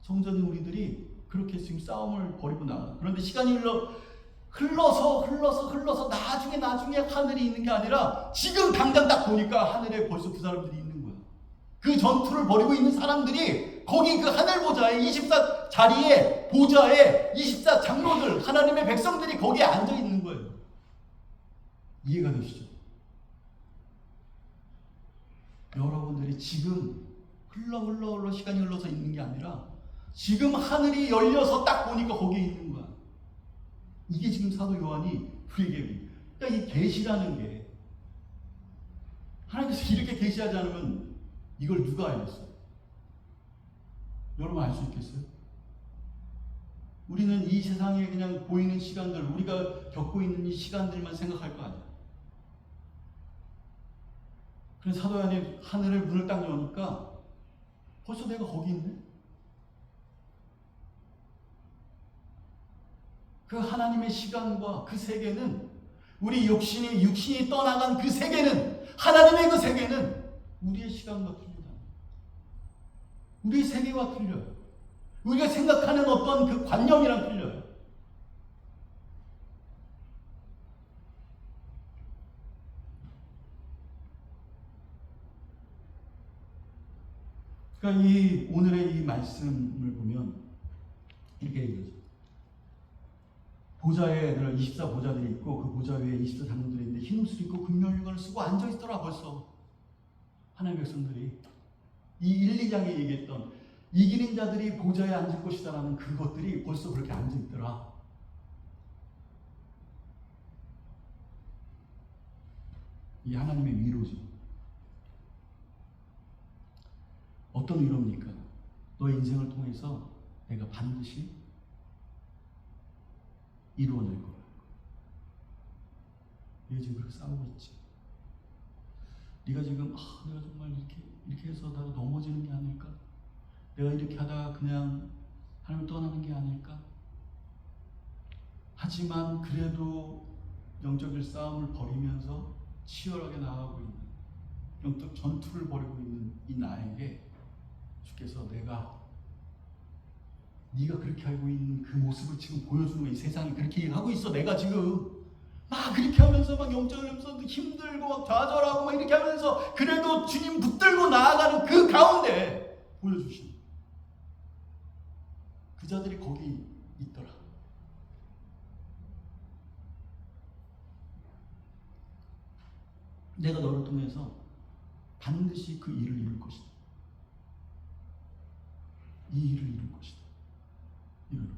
성전인 우리들이 그렇게 지금 싸움을 벌이고 나가요. 그런데 시간이 흘러서 나중에 하늘이 있는 게 아니라 지금 당장 딱 보니까 하늘에 벌써 그 사람들이 있는 거야. 그 전투를 벌이고 있는 사람들이 거기 그 하늘 보좌에 24자리에 보좌에 24장로들 하나님의 백성들이 거기에 앉아 있는 거예요. 이해가 되시죠? 여러분들이 지금 흘러 시간이 흘러서 있는 게 아니라 지금 하늘이 열려서 딱 보니까 거기에 있는 거야. 이게 지금 사도 요한이 우리에게, 그러니까 이 계시라는 게 하나님께서 이렇게 계시하지 않으면 이걸 누가 알겠어요? 여러분 알 수 있겠어요? 우리는 이 세상에 그냥 보이는 시간들, 우리가 겪고 있는 이 시간들만 생각할 거 아니야. 그래서 사도 요한이 하늘의 문을 딱 여니까 벌써 내가 거기 있네? 그 하나님의 시간과 그 세계는, 우리 육신이 떠나간 그 세계는, 하나님의 그 세계는 우리의 시간과 틀리다. 우리의 세계와 틀려요. 우리가 생각하는 어떤 그 관념이랑 틀려요. 그러니까 오늘의 이 말씀을 보면 이렇게 얘기하죠. 보좌에 24보좌들이 있고 그 보좌 위에 24장로들이 있는데 흰옷을 입고 금면류관을 쓰고 앉아있더라. 벌써 하나님의 백성들이 이 1, 2장에 얘기했던 이기는 자들이 보좌에 앉을 것이다라는 그것들이 벌써 그렇게 앉아있더라. 이 하나님의 위로죠. 어떤 위로입니까? 너의 인생을 통해서 내가 반드시 이루어낼 거야. 네가 지금 그렇게 싸우고 있지. 네가 지금 내가 정말 이렇게 해서 내가 넘어지는 게 아닐까? 내가 이렇게 하다가 그냥 하나님을 떠나는 게 아닐까? 하지만 그래도 영적인 싸움을 벌이면서 치열하게 나아가고 있는 영적 전투를 벌이고 있는 이 나에게 주께서 네가 그렇게 알고 있는 그 모습을 지금 보여주는 거야. 이 세상이 그렇게 하고 있어. 내가 지금 막 그렇게 하면서 막 영적을 하면서 힘들고 막 좌절하고 막 이렇게 하면서 그래도 주님 붙들고 나아가는 그 가운데 보여주신 그 자들이 거기 있더라. 내가 너를 통해서 반드시 그 일을 이룰 것이다. 이 일을 이룰 것이다. 이루는 거.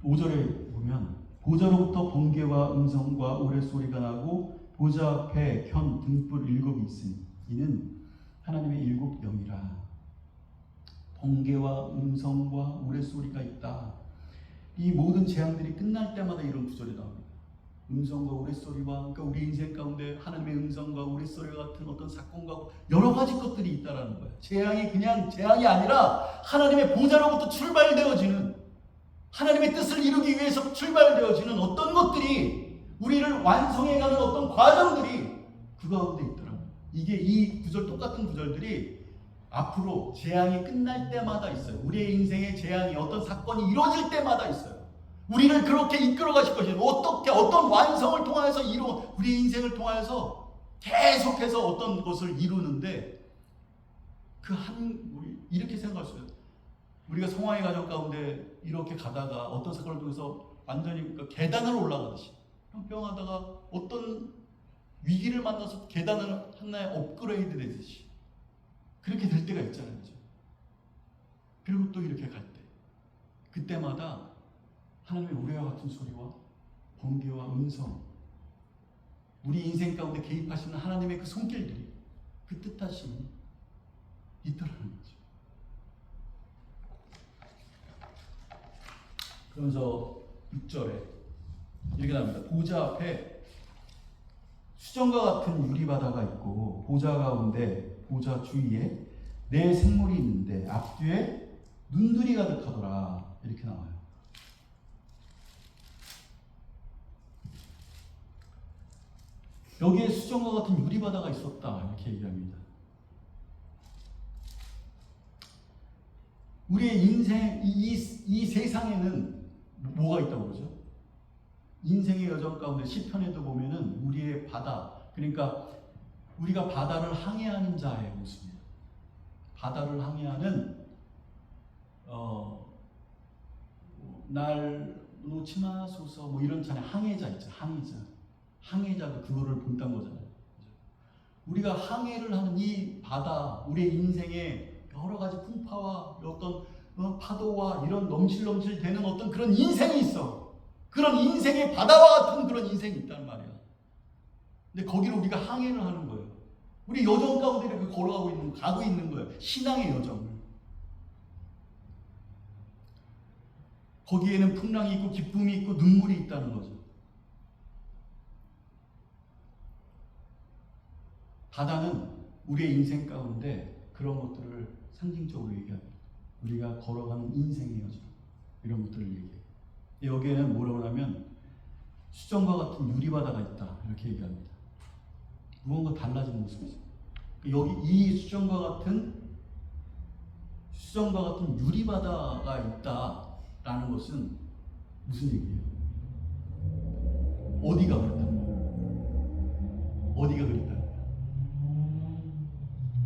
5절에 보면 보좌로부터 번개와 음성과 우레소리가 나고 보좌 앞에 현 등불 7이 있으니 이는 하나님의 7 영이라. 번개와 음성과 우레소리가 있다. 이 모든 재앙들이 끝날 때마다 이런 구절이 나옵니다. 음성과 우레소리와, 그러니까 우리 인생 가운데 하나님의 음성과 우레소리 같은 어떤 사건과 여러 가지 것들이 있다라는 거예요. 재앙이 그냥 재앙이 아니라 하나님의 보좌로부터 출발되어지는, 하나님의 뜻을 이루기 위해서 출발되어지는 어떤 것들이, 우리를 완성해가는 어떤 과정들이 그 가운데 있더라고요. 이게 이 구절, 똑같은 구절들이 앞으로 재앙이 끝날 때마다 있어요. 우리의 인생의 재앙이, 어떤 사건이 이루어질 때마다 있어요. 우리를 그렇게 이끌어 가실 것이에요. 어떻게, 어떤 완성을 통하여서 우리 인생을 통하여서 계속해서 어떤 것을 이루는데, 우리 이렇게 생각할 수 있어요. 우리가 성화의 과정 가운데 이렇게 가다가 어떤 사건을 통해서 완전히 계단을 올라가듯이 평평하다가 어떤 위기를 만나서 계단을 하나의 업그레이드 되듯이 그렇게 될 때가 있잖아요. 그렇죠? 그리고 또 이렇게 갈 때, 그때마다 하나님의 우레와 같은 소리와 번개와 음성, 우리 인생 가운데 개입하시는 하나님의 그 손길들이, 그 뜻하심이 있더라는 거죠. 그러면서 6절에 이렇게 나옵니다. 보좌 앞에 수정과 같은 유리바다가 있고 보좌 가운데, 보좌 주위에 네 생물이 있는데 앞뒤에 눈들이 가득하더라. 이렇게 나와요. 여기에 수정과 같은 유리바다가 있었다. 이렇게 얘기합니다. 우리의 인생, 이 세상에는 뭐가 있다고 그러죠? 인생의 여정 가운데 시편에도 보면은 우리의 바다, 그러니까 우리가 바다를 항해하는 자의 모습이에요. 바다를 항해하는, 날 놓지 마소서 뭐 이런 찬양, 항해자 있죠. 항해자가 그거를 본딴 거잖아요. 우리가 항해를 하는 이 바다, 우리의 인생에 여러 가지 풍파와 어떤 파도와 이런 넘실넘실 되는 어떤 그런 인생이 있어. 그런 인생의 바다와 같은 그런 인생이 있단 말이야. 근데 거기를 우리가 항해를 하는 거예요. 우리 여정 가운데 이렇게 가고 있는 거예요. 신앙의 여정을. 거기에는 풍랑이 있고 기쁨이 있고 눈물이 있다는 거죠. 바다는 우리의 인생 가운데 그런 것들을 상징적으로 얘기합니다. 우리가 걸어가는 인생의 여정, 이런 것들을 얘기해요. 여기에는 뭐라고 하냐면 수정과 같은 유리바다가 있다. 이렇게 얘기합니다. 무언가 달라진 모습이죠. 여기 이 수정과 같은 유리바다가 있다라는 것은 무슨 얘기예요? 어디가 그렇다는 거예요? 어디가 그랬다는 거예요?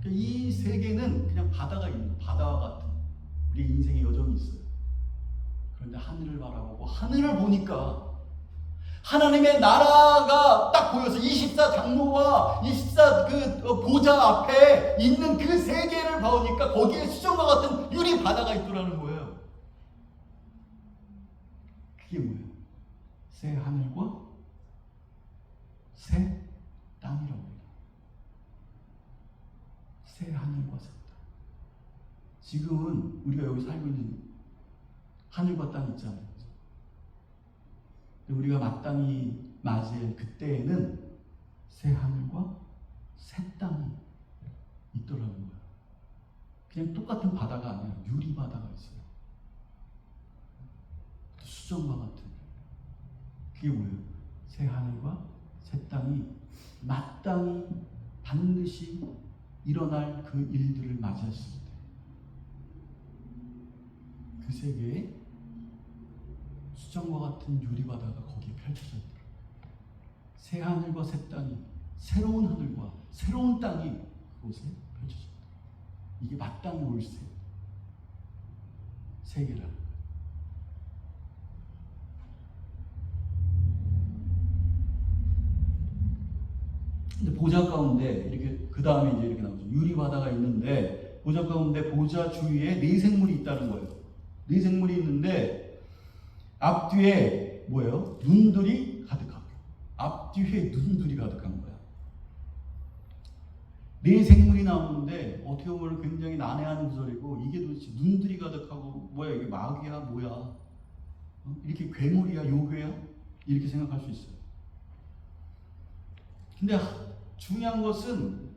이 세계는 그냥 바다와 같은 우리 인생의 여정이 있어요. 그런데 하늘을 바라보고, 하늘을 보니까 하나님의 나라가 딱 보여서 24 장로와 24 보좌 앞에 있는 그 세계를 보니까 거기에 수정과 같은 유리 바다가 있더라는 거예요. 그게 뭐예요? 새 하늘과 새 땅이라고 해요. 새 하늘과 새 땅. 지금은 우리가 여기 살고 있는 하늘과 땅이 있잖아요. 우리가 마땅히 맞이할 그때에는 새 하늘과 새 땅이 있더라는 거예요. 그냥 똑같은 바다가 아니라 유리 바다가 있어요. 수정과 같은. 그게 뭐예요? 새 하늘과 새 땅이 마땅히 반드시 일어날 그 일들을 맞이했을 때 그 세계에 수정과 같은 유리 바다가 거기에 펼쳐져 있더라고요. 새 하늘과 새 땅이, 새로운 하늘과 새로운 땅이 그곳에 펼쳐져 있다. 이게 마땅히 올 세계라는 거예요. 근데 보좌 가운데 이렇게 그 다음에 이제 이렇게 나오죠. 유리 바다가 있는데 보좌 가운데 보좌 주위에 네 생물이 있다는 거예요. 네 생물이 있는데 앞뒤에 뭐예요? 눈들이 가득하고 앞뒤에 눈들이 가득한 거야. 네 생물이 나오는데 어떻게 보면 굉장히 난해한 구절이고 이게 도대체 눈들이 가득하고 뭐야 이게 마귀야 뭐야 이렇게 괴물이야 요괴야 이렇게 생각할 수 있어요. 근데 중요한 것은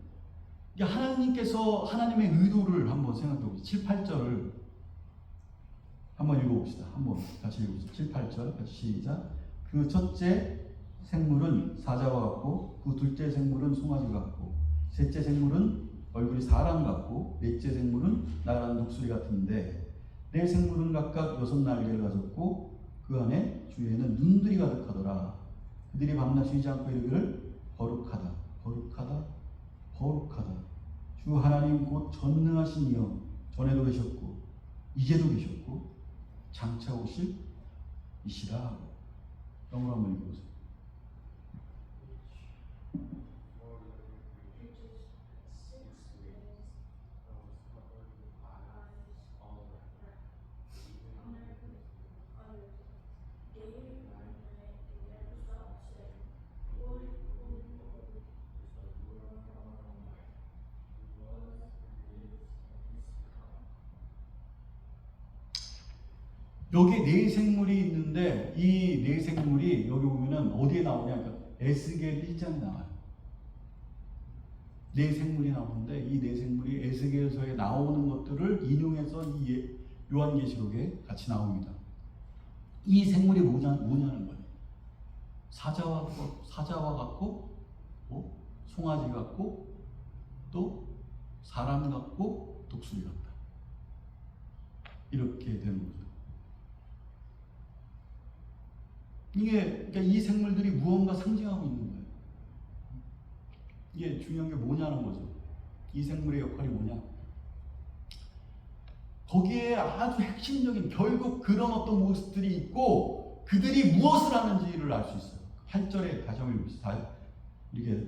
하나님께서 하나님의 의도를 한번 생각해 보세요. 7, 8절을 한번 읽어봅시다. 한번 같이 읽어보세요. 7, 8절 같이 시작. 그 첫째 생물은 사자와 같고 그 둘째 생물은 송아지 같고 셋째 생물은 얼굴이 사람 같고 넷째 생물은 나란 독수리 같은데 네 생물은 각각 6날개를 가졌고 그 안에 주위에는 눈들이 가득하더라. 그들이 밤낮 쉬지 않고 이르기를 거룩하다 거룩하다 거룩하다 주 하나님 곧 전능하신 이여 전에도 계셨고 이제도 계셨고 장차 오실 이시라 하고 영어로 한번 읽어보세요. 여기 네 생물이 있는데 이 네 생물이 여기 보면은 어디에 나오냐? 그러니까 에스겔 1장에 나와요. 네 생물이 나오는데 이 네 생물이 에스겔서에 나오는 것들을 인용해서 이 요한계시록에 같이 나옵니다. 이 생물이 뭐냐는 거예요. 사자와 같고 송아지 같고 또 사람 같고 독수리 같다. 이렇게 되는 거죠. 그러니까 이 생물들이 무언가 상징하고 있는 거예요. 이게 중요한 게 뭐냐는 거죠. 이 생물의 역할이 뭐냐. 거기에 아주 핵심적인 결국 그런 어떤 모습들이 있고 그들이 무엇을 하는지를 알 수 있어요. 8절에 다시 한번 읽읍시다. 이렇게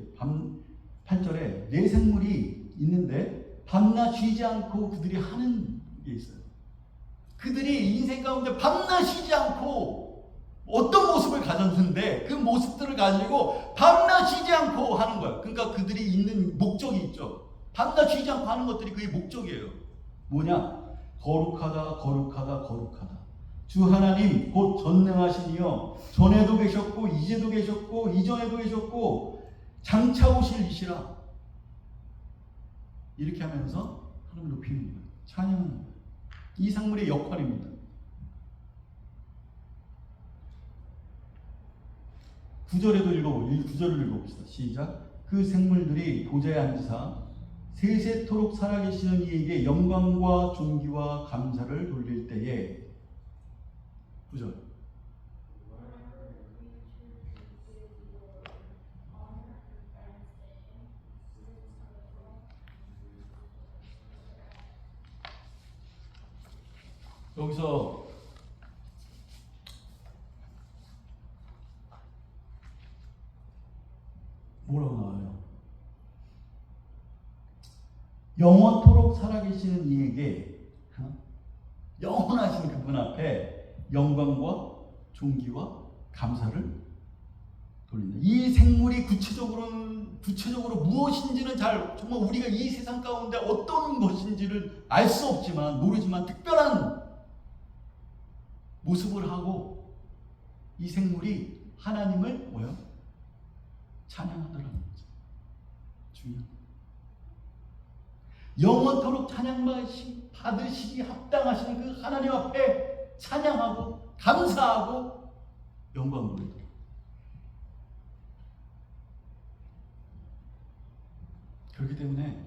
8절에 네 생물이 있는데 밤낮 쉬지 않고 그들이 하는 게 있어요. 그들이 인생 가운데 밤낮 쉬지 않고 어떤 모습을 가졌는데 그 모습들을 가지고 밤낮 쉬지 않고 하는 거예요. 그러니까 그들이 있는 목적이 있죠. 밤낮 쉬지 않고 하는 것들이 그의 목적이에요. 뭐냐? 거룩하다 거룩하다 거룩하다 주 하나님 곧 전능하시니여 전에도 계셨고 이제도 계셨고 이전에도 계셨고 장차 오실 이시라. 이렇게 하면서 하나님을 높이는 거예요. 찬양하는 거예요. 이 생물의 역할입니다. 9절을 읽어봅시다. 시작. 그 생물들이 보좌에 앉으사 세세토록 살아계시는 이에게 영광과 존귀와 감사를 돌릴 때에 9절. 여기서 뭐라고 나와요? 영원토록 살아계시는 이에게 영원하신 그분 앞에 영광과 존귀와 감사를 돌린다. 이 생물이 구체적으로 무엇인지는 정말 우리가 이 세상 가운데 어떤 것인지를 알 수 없지만 모르지만 특별한 모습을 하고 이 생물이 하나님을 찬양하더라는 거죠. 중요한 영원토록 찬양받으시기 합당하신 그 하나님 앞에 찬양하고 감사하고 영광 돌리더라. 그렇기 때문에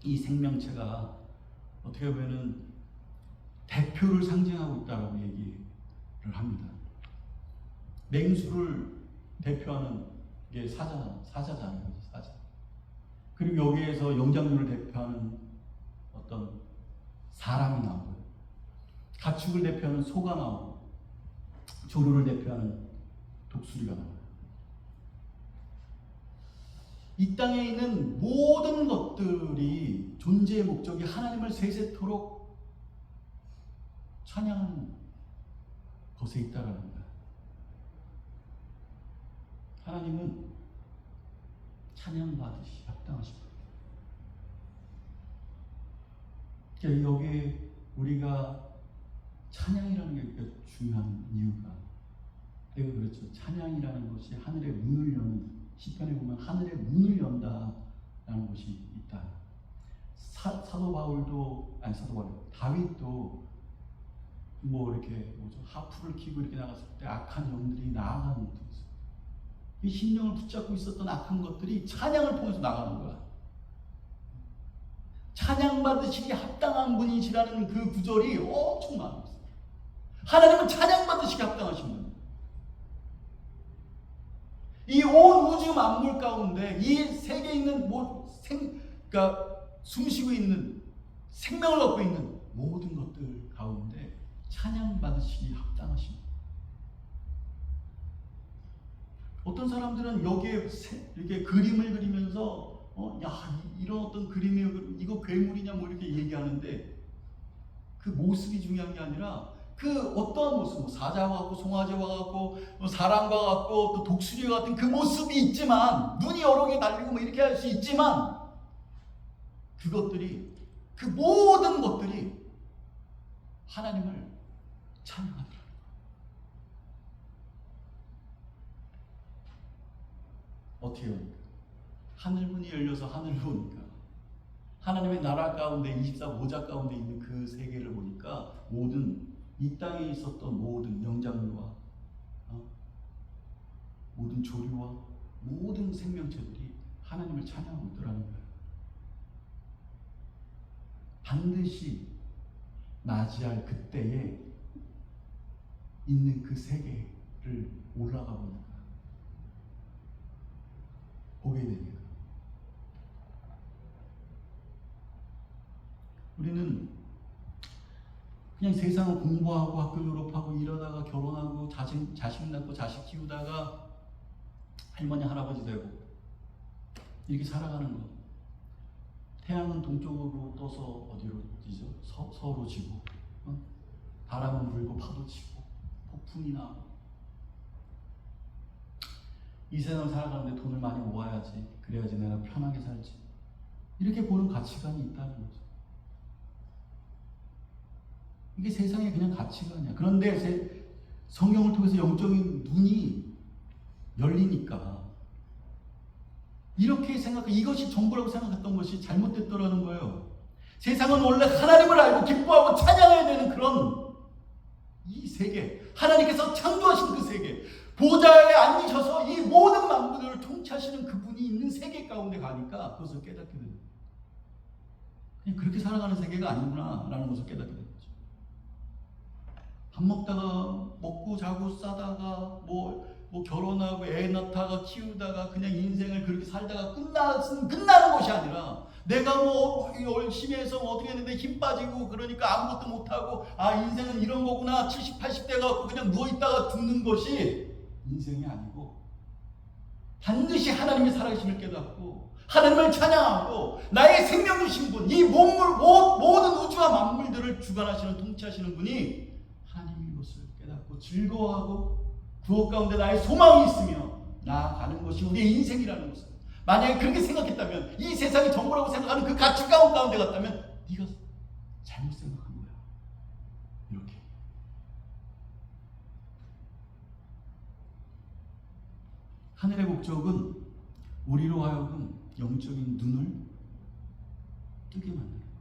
이 생명체가 어떻게 보면은 대표를 상징하고 있다고 얘기를 합니다. 맹수를 대표하는 게 사자잖아요. 사자. 그리고 여기에서 영장류를 대표하는 어떤 사람이 나오고요. 가축을 대표하는 소가 나오고 조류를 대표하는 독수리가 나와요. 이 땅에 있는 모든 것들이 존재의 목적이 하나님을 세세토록 찬양하는 것에 있다라는 거예요. 하나님은 찬양받으시 합당하십니다. 여기에 우리가 찬양이라는 게 중요한 이유가 내가 그렇죠. 찬양이라는 것이 하늘의 문을 여는 시편에 보면 하늘의 문을 연다라는 것이 있다. 사도 바울도 다윗도 이렇게 하프를 키고 이렇게 나갔을 때 악한 영들이 나아가는 것도 있어요. 이 심령을 붙잡고 있었던 악한 것들이 찬양을 통해서 나가는 거야. 찬양받으시기 합당한 분이시라는 그 구절이 엄청 많아요. 하나님은 찬양받으시기 합당하신 분. 이 온 우주 만물 가운데 이 세계에 있는 숨쉬고 있는 생명을 갖고 있는 모든 것들 가운데 찬양받으시기 합당하신 분. 어떤 사람들은 여기에 이렇게 그림을 그리면서 이런 어떤 그림이 이거 괴물이냐 이렇게 얘기하는데 그 모습이 중요한 게 아니라 그 어떠한 모습, 사자와 같고 송아지와 같고 사람과 같고 또 독수리와 같은 그 모습이 있지만 눈이 여러 개 날리고 이렇게 할 수 있지만 그것들이 그 모든 것들이 하나님을 찬양하더라. 어떻게 합니까? 하늘문이 열려서 하늘을 보니까 하나님의 나라 가운데 24모자 가운데 있는 그 세계를 보니까 이 땅에 있었던 모든 영장류와 모든 조류와 모든 생명체들이 하나님을 찬양하고 있더라는 거예요. 반드시 맞이할 그때에 있는 그 세계를 올라가 보니까 보게 됩니다. 우리는 그냥 세상을 공부하고 학교 졸업하고 이러다가 결혼하고 자식 낳고 자식 키우다가 할머니 할아버지 되고 이렇게 살아가는 거. 태양은 동쪽으로 떠서 어디로 지죠? 서로 지고 바람은 불고 파도 치고 폭풍이 나고 이 세상을 살아가는데 돈을 많이 모아야지 그래야지 내가 편하게 살지 이렇게 보는 가치관이 있다는 거죠. 이게 세상의 그냥 가치관이야. 그런데 성경을 통해서 영적인 눈이 열리니까 이렇게 이것이 전부라고 생각했던 것이 잘못됐더라는 거예요. 세상은 원래 하나님을 알고 기뻐하고 찬양해야 되는 그런 이 세계, 하나님께서 창조하신 그 세계, 보좌에 앉으셔서 이 모든 만물들을 통치하시는 그분이 있는 세계 가운데 가니까 그것을 깨닫게 됩니다. 그냥 그렇게 살아가는 세계가 아니구나 라는 것을 깨닫게 됩니다. 밥 먹다가 먹고 자고 싸다가 결혼하고 애 낳다가 키우다가 그냥 인생을 그렇게 살다가 끝나는 것이 아니라 내가 열심히 해서 어떻게 했는데 힘 빠지고 그러니까 아무것도 못하고 인생은 이런 거구나 70, 80대 갖고 그냥 누워있다가 죽는 것이 인생이 아니고 반드시 하나님의 살아계심을 깨닫고 하나님을 찬양하고 나의 생명 주신 분, 이 모든 우주와 만물들을 주관하시는 통치하시는 분이 하나님이 이것을 깨닫고 즐거워하고 그것 가운데 나의 소망이 있으며 나아가는 것이 우리의 인생이라는 것을 만약에 그렇게 생각했다면, 이 세상이 전부라고 생각하는 그 가치관 가운데 갔다면 네가 잘못 생각한 거야. 이렇게. 하늘의 목적은 우리로 하여금 영적인 눈을 뜨게 만드는 거예요.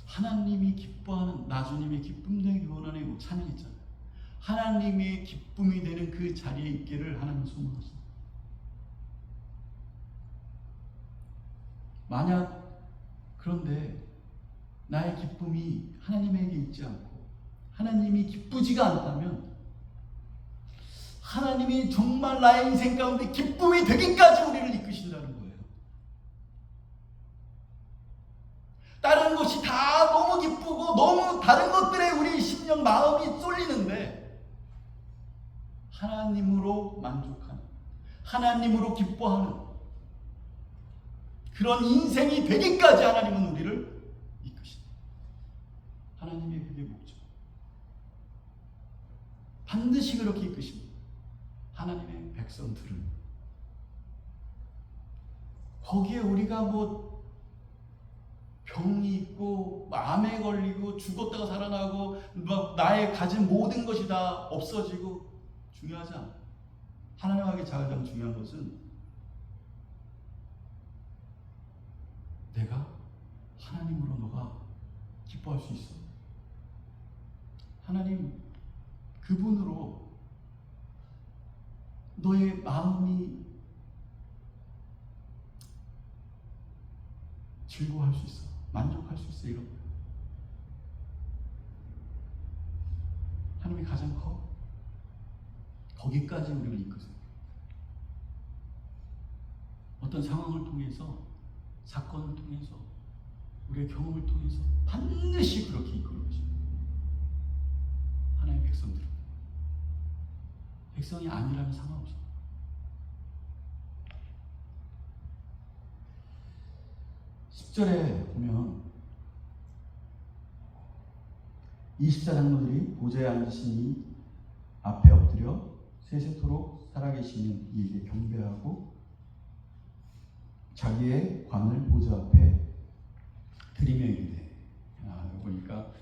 하나님이 기뻐하는, 나주님의 기쁨 되기 원하는 찬양했잖아요. 하나님의 기쁨이 되는 그 자리에 있기를 하나님 소망하십니다. 만약 그런데 나의 기쁨이 하나님에게 있지 않고 하나님이 기쁘지가 않다면, 하나님이 정말 나의 인생 가운데 기쁨이 되기까지 우리를 이끄신다는 거예요. 다른 것이 다 너무 기쁘고 너무 다른 것들에 우리 심령 마음이 쏠리는데, 하나님으로 만족하는, 하나님으로 기뻐하는 그런 인생이 되기까지 하나님은 우리를 이끄신다. 하나님의 그게 목적. 반드시 그렇게 이끄십니다. 하나님의 백성들은. 거기에 우리가 뭐 병이 있고 암에 걸리고 죽었다가 살아나고 막 나의 가진 모든 것이 다 없어지고 중요하지 않아. 하나님에게 가장 중요한 것은 내가 하나님으로 너가 기뻐할 수 있어. 하나님 그분으로 너의 마음이 즐거워할 수 있어. 만족할 수 있어. 이런 거예요. 하나님이 가장 커. 거기까지 우리를 이끄세요. 어떤 상황을 통해서, 사건을 통해서, 우리의 경험을 통해서 반드시 그렇게 이끌어 가십니다. 하나님의 백성들은. 백성이 아니라면 상관없어. (10절에) 보면 24장로들이 보좌에 앉으시니 앞에 엎드려 세세토록 살아계시는 이에게 경배하고 자기의 관을 보좌 앞에 들이며 이르되. 보니까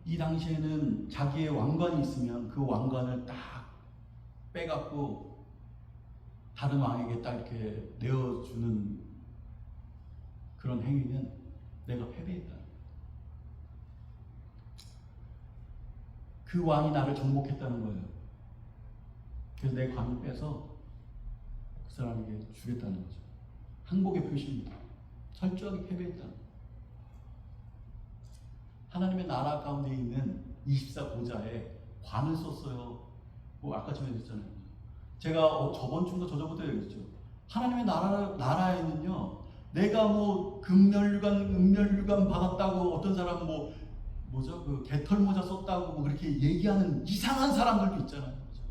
이 당시에는 자기의 왕관이 있으면 그 왕관을 딱 빼갖고 다른 왕에게 딱 이렇게 내어주는 그런 행위는 내가 패배했다. 그 왕이 나를 정복했다는 거예요. 그래서 내 관을 빼서 그 사람에게 주겠다는 거죠. 항복의 표시입니다. 철저하게 패배했다. 하나님의 나라 가운데 있는 24보좌에 관을 썼어요. 뭐 아까 전에 했잖아요. 제가 저번 주인가 저저번에 얘기했죠. 하나님의 나라에는요, 내가 뭐 금면류관, 은면류관 받았다고 어떤 사람 그 개털모자 썼다고 뭐 그렇게 얘기하는 이상한 사람들도 있잖아요. 그렇죠?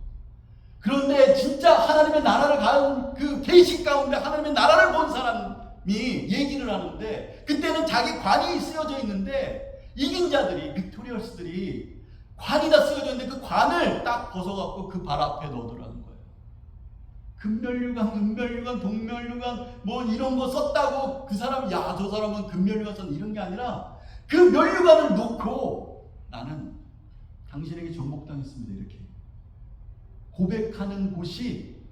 그런데 진짜 하나님의 나라를 가는 그 계시 가운데 하나님의 나라를 본 사람이 얘기를 하는데, 그때는 자기 관이 쓰여져 있는데 이긴 자들이, 빅토리어스들이 관이 다 쓰여져 있는데 그 관을 딱 벗어갖고 그 발 앞에 넣어두라는 거예요. 금면류관, 은면류관, 동면류관 뭐 이런 거 썼다고 그 사람, 야, 저 사람은 금면류관 썼는 이런 게 아니라 그 면류관을 놓고 나는 당신에게 정복당했습니다. 이렇게 고백하는 곳이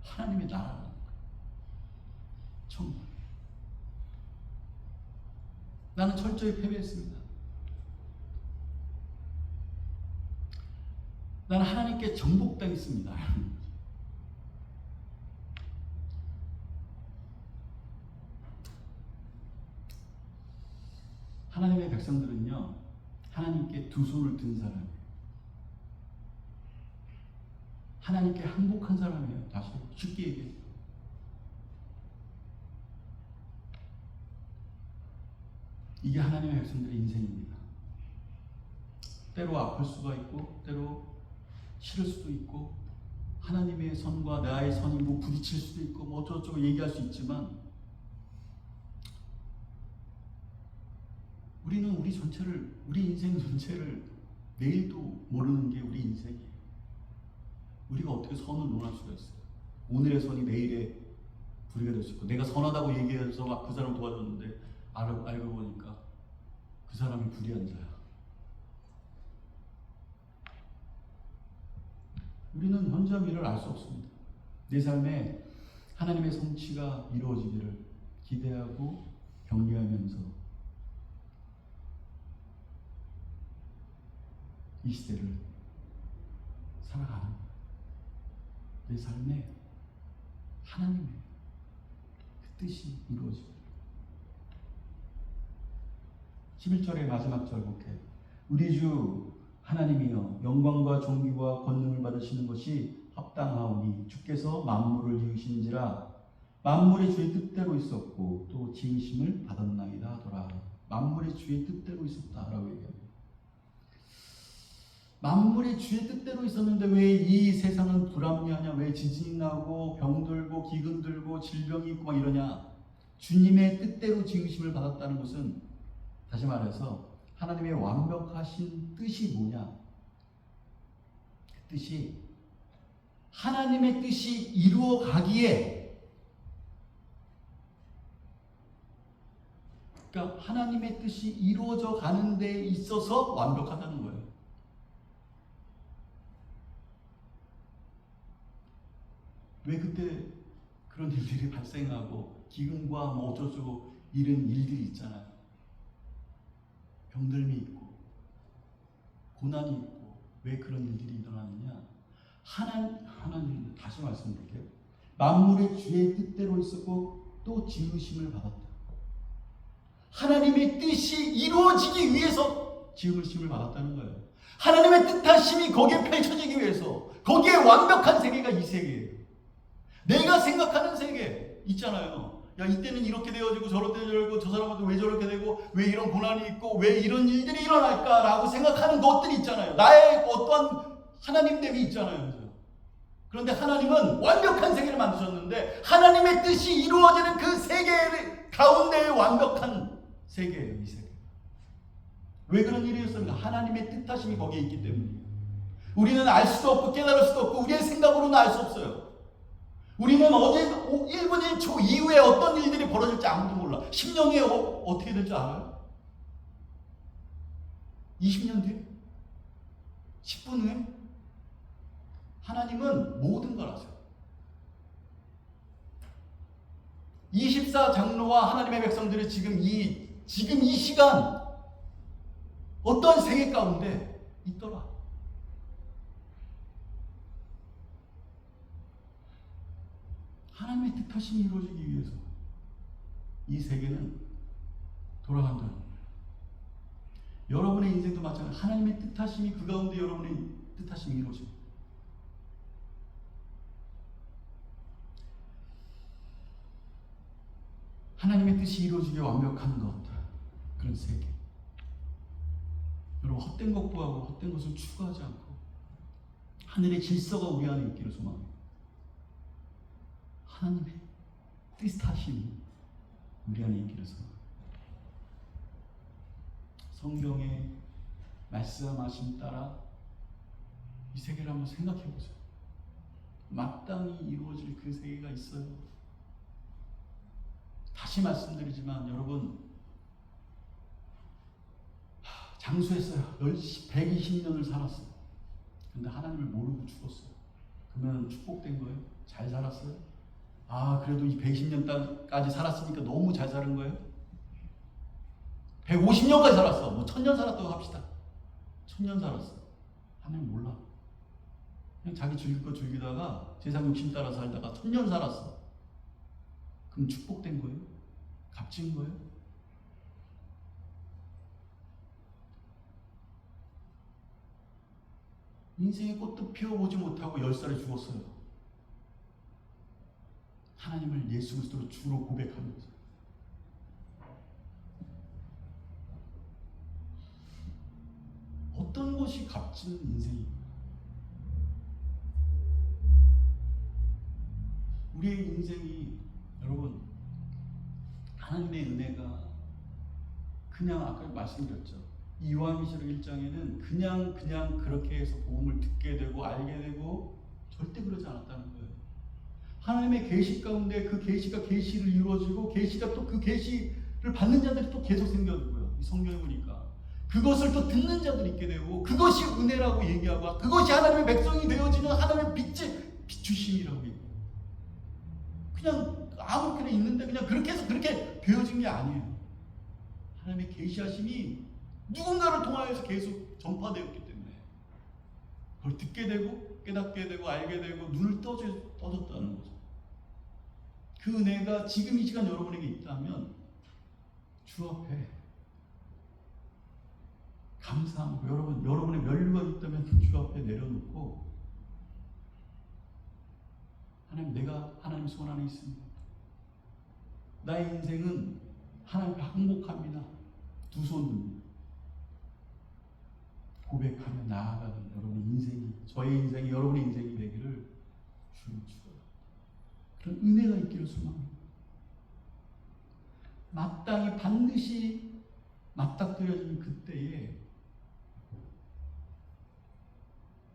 하나님의 나라라는 거예요. 천국. 나는 철저히 패배했습니다. 나는 하나님께 정복당했습니다. 하나님의 백성들은요, 하나님께 두 손을 든 사람이에요. 하나님께 항복한 사람이에요. 다시 쉽게 얘기해요. 이게 하나님의 백성들의 인생입니다. 때로 아플 수가 있고 때로 싫을 수도 있고 하나님의 선과 나의 선이 뭐 부딪힐 수도 있고 뭐 어쩌고저쩌고 얘기할 수 있지만 우리는 우리 인생 전체를 내일도 모르는 게 우리 인생이에요. 우리가 어떻게 선을 논할 수가 있어요? 오늘의 선이 내일의 불의가 될 수 있고, 내가 선하다고 얘기해서 막 그 사람 도와줬는데 알고 보니까 그 사람이 불의한 자야. 우리는 현재와 미래를 알 수 없습니다. 내 삶에 하나님의 성취가 이루어지기를 기대하고 격려하면서 이 시대를 살아가는 거예요. 내 삶에 하나님의 그 뜻이 이루어지기를. 11절의 마지막 절 볼게요. 우리 주 하나님이여 영광과 존귀와 권능을 받으시는 것이 합당하오니 주께서 만물을 지으신지라 만물이 주의 뜻대로 있었고 또 지으심을 받았나이다 하더라. 만물이 주의 뜻대로 있었다라고 얘기합니다. 만물이 주의 뜻대로 있었는데 왜 이 세상은 불합리하냐? 왜 지진이 나고 병들고 기근 들고 질병이 있고 막 이러냐? 주님의 뜻대로 지으심을 받았다는 것은, 다시 말해서 하나님의 완벽하신 뜻이 뭐냐? 그 뜻이 하나님의 뜻이 이루어가기에, 그러니까 하나님의 뜻이 이루어져 가는 데 있어서 완벽하다는 거예요. 왜 그때 그런 일들이 발생하고 기근과 뭐 어쩌고저쩌고 이런 일들이 있잖아요. 병들미 있고 고난이 있고 왜 그런 일들이 일어나느냐? 하나님 다시 말씀드릴게요. 만물의 주의 뜻대로 있었고 또 지으심을 받았다. 하나님의 뜻이 이루어지기 위해서 지으심을 받았다는 거예요. 하나님의 뜻하심이 거기에 펼쳐지기 위해서, 거기에 완벽한 세계가 이 세계예요. 내가 생각하는 세계 있잖아요. 야, 이때는 이렇게 되어지고 저렇게 되고 저 사람한테 왜 저렇게 되고 왜 이런 고난이 있고 왜 이런 일들이 일어날까라고 생각하는 것들이 있잖아요. 나의 어떠한 하나님됨이 있잖아요. 그죠? 그런데 하나님은 완벽한 세계를 만드셨는데 하나님의 뜻이 이루어지는 그 세계 가운데의 완벽한 세계예요. 이 세계. 왜 그런 일이 있었는가? 하나님의 뜻하심이 거기에 있기 때문이에요. 우리는 알 수도 없고 깨달을 수도 없고 우리의 생각으로는 알 수 없어요. 우리는 어제 1분 1초 이후에 어떤 일들이 벌어질지 아무도 몰라. 10년 후에 어떻게 될지 알아요? 20년 뒤에? 10분 후에? 하나님은 모든 걸 아세요. 24장로와 하나님의 백성들이 지금 이 시간 어떤 세계 가운데 있더라. 하나님의 뜻하심이 이루어지기 위해서 이 세계는 돌아간다는 거예요. 여러분의 인생도 마찬가지로 하나님의 뜻하심이 그 가운데 여러분의 뜻하심이 이루어집니다. 하나님의 뜻이 이루어지기 완벽한 것, 그런 세계. 여러분 헛된 것 구하고 헛된 것을 추구하지 않고 하늘의 질서가 우리 안에 있기를 소망합니다. 하나님의 뜻하심이 우리 안에 있기를 소망합니다. 성경의 말씀하심 따라 이 세계를 한번 생각해 보세요. 마땅히 이루어질 그 세계가 있어요. 다시 말씀드리지만 여러분 장수했어요. 120년을 살았어요. 근데 하나님을 모르고 죽었어요. 그러면 축복된 거예요? 잘 살았어요? 그래도 이 120년까지 살았으니까 너무 잘 사는 거예요? 150년까지 살았어. 뭐 1000년 살았다고 합시다. 1000년 살았어. 하나님 몰라. 그냥 자기 즐길 거 즐기다가 세상 욕심 따라 살다가 1000년 살았어. 그럼 축복된 거예요? 값진 거예요? 인생의 꽃도 피워보지 못하고 10살에 죽었어요. 하나님을 예수 그리스도로 주로 고백하면서. 어떤 것이 값진 인생입니까? 우리의 인생이 여러분 하나님의 은혜가 그냥 아까 말씀드렸죠. 요한계시록 1장에는 그냥 그렇게 해서 복음을 듣게 되고 알게 되고 절대 그러지 않았다는 거예요. 하나님의 계시 가운데 그 계시가 계시를 이루어지고 계시가 또 그 계시를 받는 자들이 또 계속 생겨나고요. 이 성경에 보니까 그것을 또 듣는 자들이 있게 되고 그것이 은혜라고 얘기하고 그것이 하나님의 백성이 되어지는 하나님의 빛의 비추심이라고 얘기해요. 그냥 아무렇게나 있는데 그냥 그렇게 해서 그렇게 되어진 게 아니에요. 하나님의 계시하심이 누군가를 통하여서 계속 전파되었기 때문에 그걸 듣게 되고 깨닫게 되고 알게 되고 눈을 떠졌다는 거죠. 그 은혜가 지금 이 시간 여러분에게 있다면 주 앞에 감사하고 여러분의 면류가 있다면 주 앞에 내려놓고 하나님, 내가 하나님 손 안에 있습니다. 나의 인생은 하나님께 항복합니다. 두 손 듭니다. 고백하며 나아가는 여러분의 인생이, 저의 인생이 여러분의 인생이 되기를 주님 축원합니다. 그런 은혜가 있기를 소망합니다. 마땅히 반드시 맞닥뜨려지는 그때에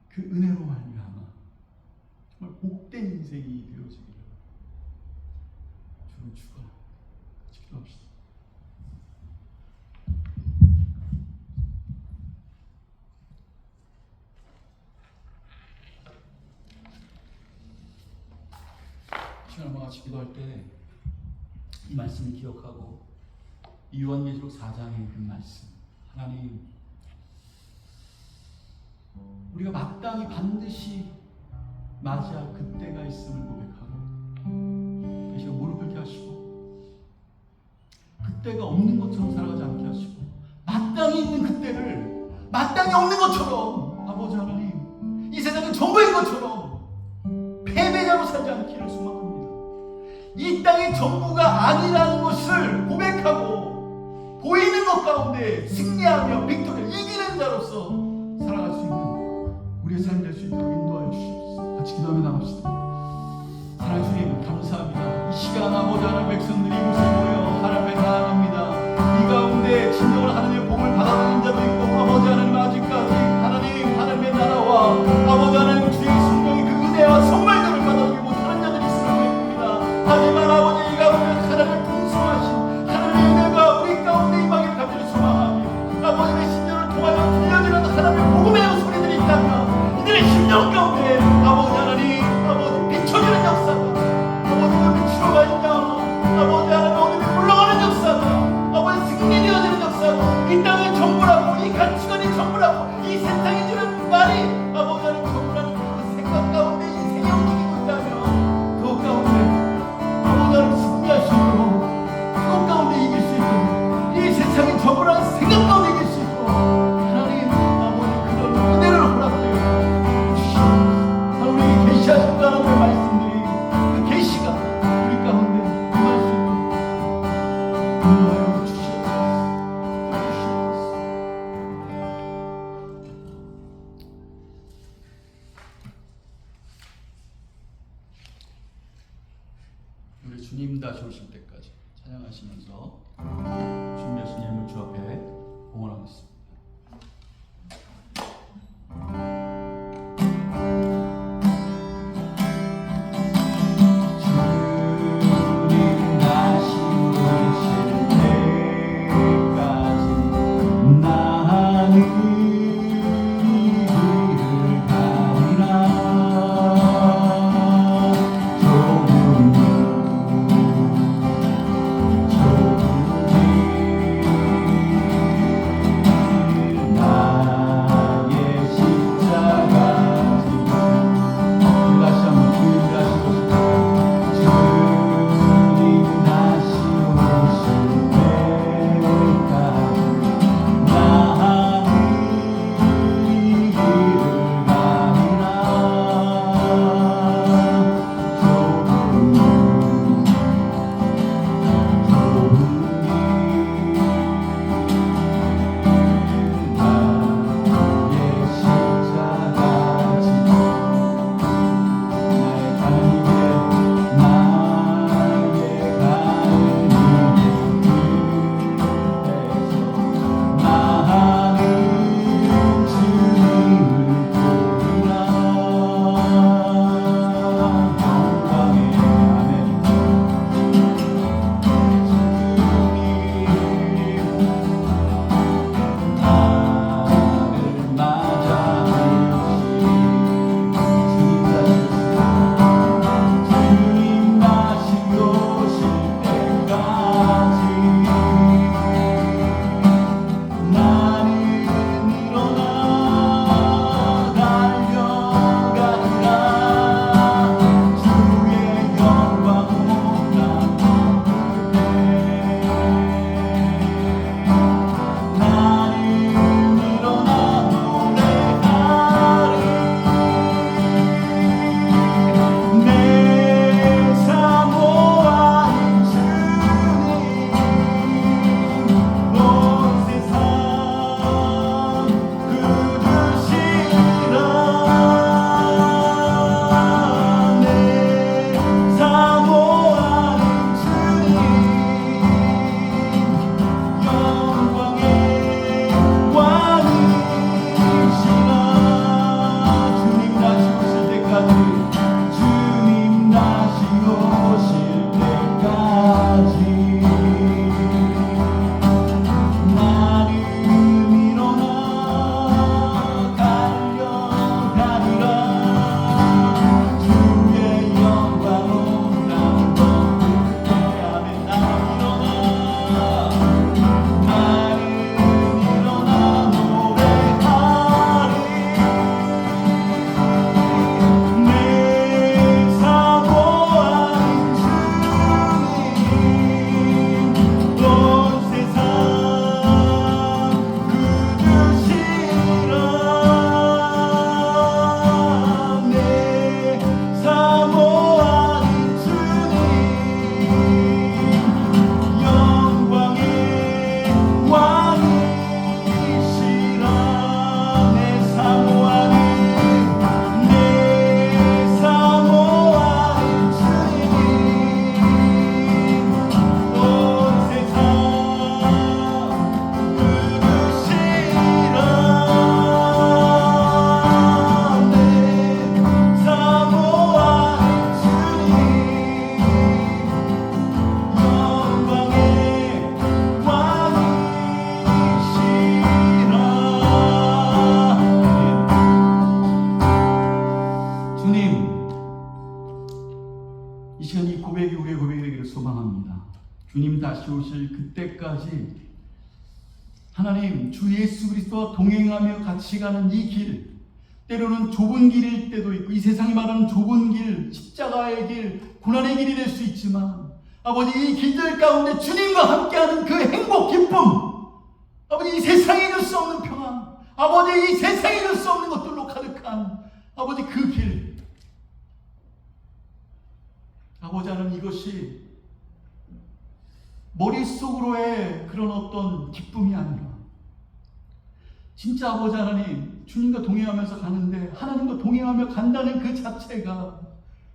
그 은혜로 말미암아 정말 복된 인생이 되어지기를 주님 축원합니다. 같이 기도합시다. 시간을 같이 기도할 때 이 말씀을 기억하고 이 요한계시록 4장의 그 말씀, 하나님, 우리가 마땅히 반드시 맞이할 그때가 있음을 고백하고 다시 무릎 꿇게 하시고 그때가 없는 것처럼 살아가지 않게 하시고 마땅히 있는 그때를 마땅히 없는 것처럼 아버지 하나님, 이 세상은 전부인 것처럼 패배자로 살지 않기를 소망합니다. 이 땅이 전부가 아니라는 것을 고백하고 보이는 것 가운데 승리하며 빅토리를 이기는 자로서 살아갈 수 있는 우리의 삶이 될 수 있도록 인도하여 주시옵소서. 같이 기도하며 나갑시다. 하나님 주님 감사합니다. 이 시간 아버지 하나님 백성들이 이곳에 모여 하나님께 나아갑니다. 이 가운데 진정으로 하나님의 복을 받아들인 자도 있고 아버지 하나님 아직까지 하나님의 나라와 아버지 하나님 주의 성령의 그 은혜와 선물들을 받아들이지 못하는 자들이 있음을 고백합니다. 하지만 아버지 이 가운데 하나님을 풍성하신 하나님의 은혜가 우리 가운데 임하기를 간절히 소망하며 아버지의 신령을 통하여 들려지는 하나님의 복음의 소리들이 있다면 이들의 심령 가운데 아버지 하나님 비춰지는 역사가 아버지 빛으로 가있냐 아버지 하나님 어둠이 물러가는 역사가 아버지 승리되어지는 역사가 이 땅의 전부라고 이 가치관이 전부라고 이 세상이 주는 말이 아버지 하나님 전부라는 그 생각 가운데 인생이 움직이고 있다면 그것 가운데 아버지 하나님 승리하시고 그것 가운데 이길 수 있고 이 세상이 전부라는 생각 가운데 이길 수 있고 하나님 아버지 그런 은혜를 허락하여 주시옵소서. 우리에게 계시하셨다 하나님의 말씀들이 그 계시가 우리 가운데 임할 수 있도록 인도하여 주시옵소서. 우리 주님 다시 오실 때까지 찬양하시면서 주님 예수님을 주 앞에 봉헌하겠습니다. 주님 다시 오실 그때까지 하나님 주 예수 그리스도와 동행하며 같이 가는 이 길, 때로는 좁은 길일 때도 있고 이 세상이 말하는 좁은 길, 십자가의 길, 고난의 길이 될 수 있지만 아버지 이 길들 가운데 주님과 함께하는 그 행복, 기쁨, 아버지 이 세상에 줄 수 없는 평안, 아버지 이 세상에 줄 수 없는 것들로 가득한 아버지 그 길, 아버지 하나님 이것이 머릿속으로의 그런 어떤 기쁨이 아니라 진짜 아버지 하나님 주님과 동행하면서 가는데 하나님과 동행하며 간다는 그 자체가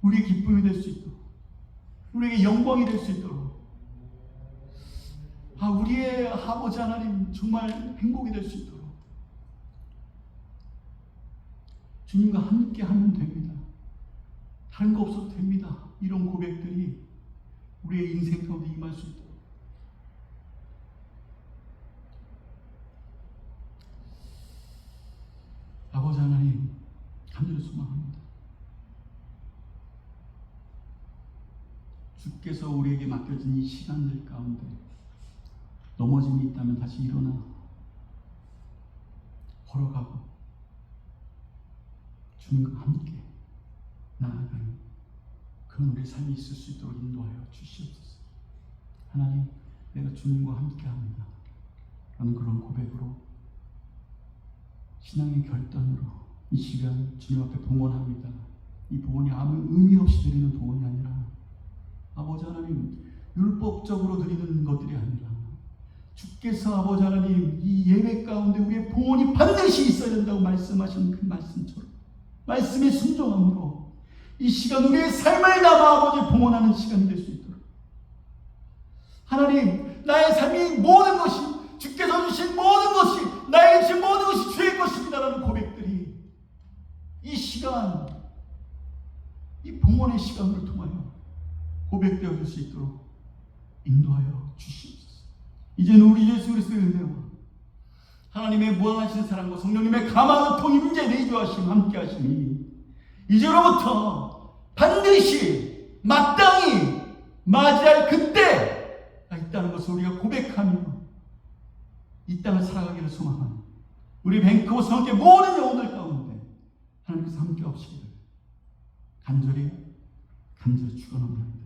우리의 기쁨이 될 수 있도록, 우리에게 영광이 될 수 있도록, 우리의 아버지 하나님 정말 행복이 될 수 있도록 주님과 함께 하면 됩니다. 다른 거 없어도 됩니다. 이런 고백들이 우리의 인생 가운데 임할 수 있도록. 아버지 하나님 간절히 소망합니다. 주께서 우리에게 맡겨진 이 시간들 가운데 넘어짐이 있다면 다시 일어나 걸어가고 주님과 함께 나아가는 그런 우리의 삶이 있을 수 있도록 인도하여 주시옵소서. 하나님, 내가 주님과 함께합니다 라는 그런 고백으로, 신앙의 결단으로 이 시간 주님 앞에 봉헌합니다. 이 봉헌이 아무 의미 없이 드리는 봉헌이 아니라 아버지 하나님 율법적으로 드리는 것들이 아니라 주께서 아버지 하나님 이 예배 가운데 우리의 봉헌이 반드시 있어야 된다고 말씀하신 그 말씀처럼 말씀에 순종함으로 이 시간 우리의 삶을 담아 아버지 봉헌하는 시간이 될 수 있도록, 하나님 나의 삶이 모든 것이 주께서 주신 모든 것이, 나에게 주신 모든 것이 주의 것입니다라는 고백들이 이 시간, 이 봉헌의 시간을 통하여 고백되어질 수 있도록 인도하여 주시옵소서. 이제는 우리 예수 그리스도의 은혜와 하나님의 무한하신 사랑과 성령님의 가마은통 임재 내주하심 함께 하심이 이제로부터 반드시 마땅히 맞이할 그때가 있다는 것을 우리가 고백하며 이 땅을 살아가기를 소망하는 우리 밴크호스 함께 모든 영혼들 가운데 하나님께서 함께 없이기를 간절히 축원합니다.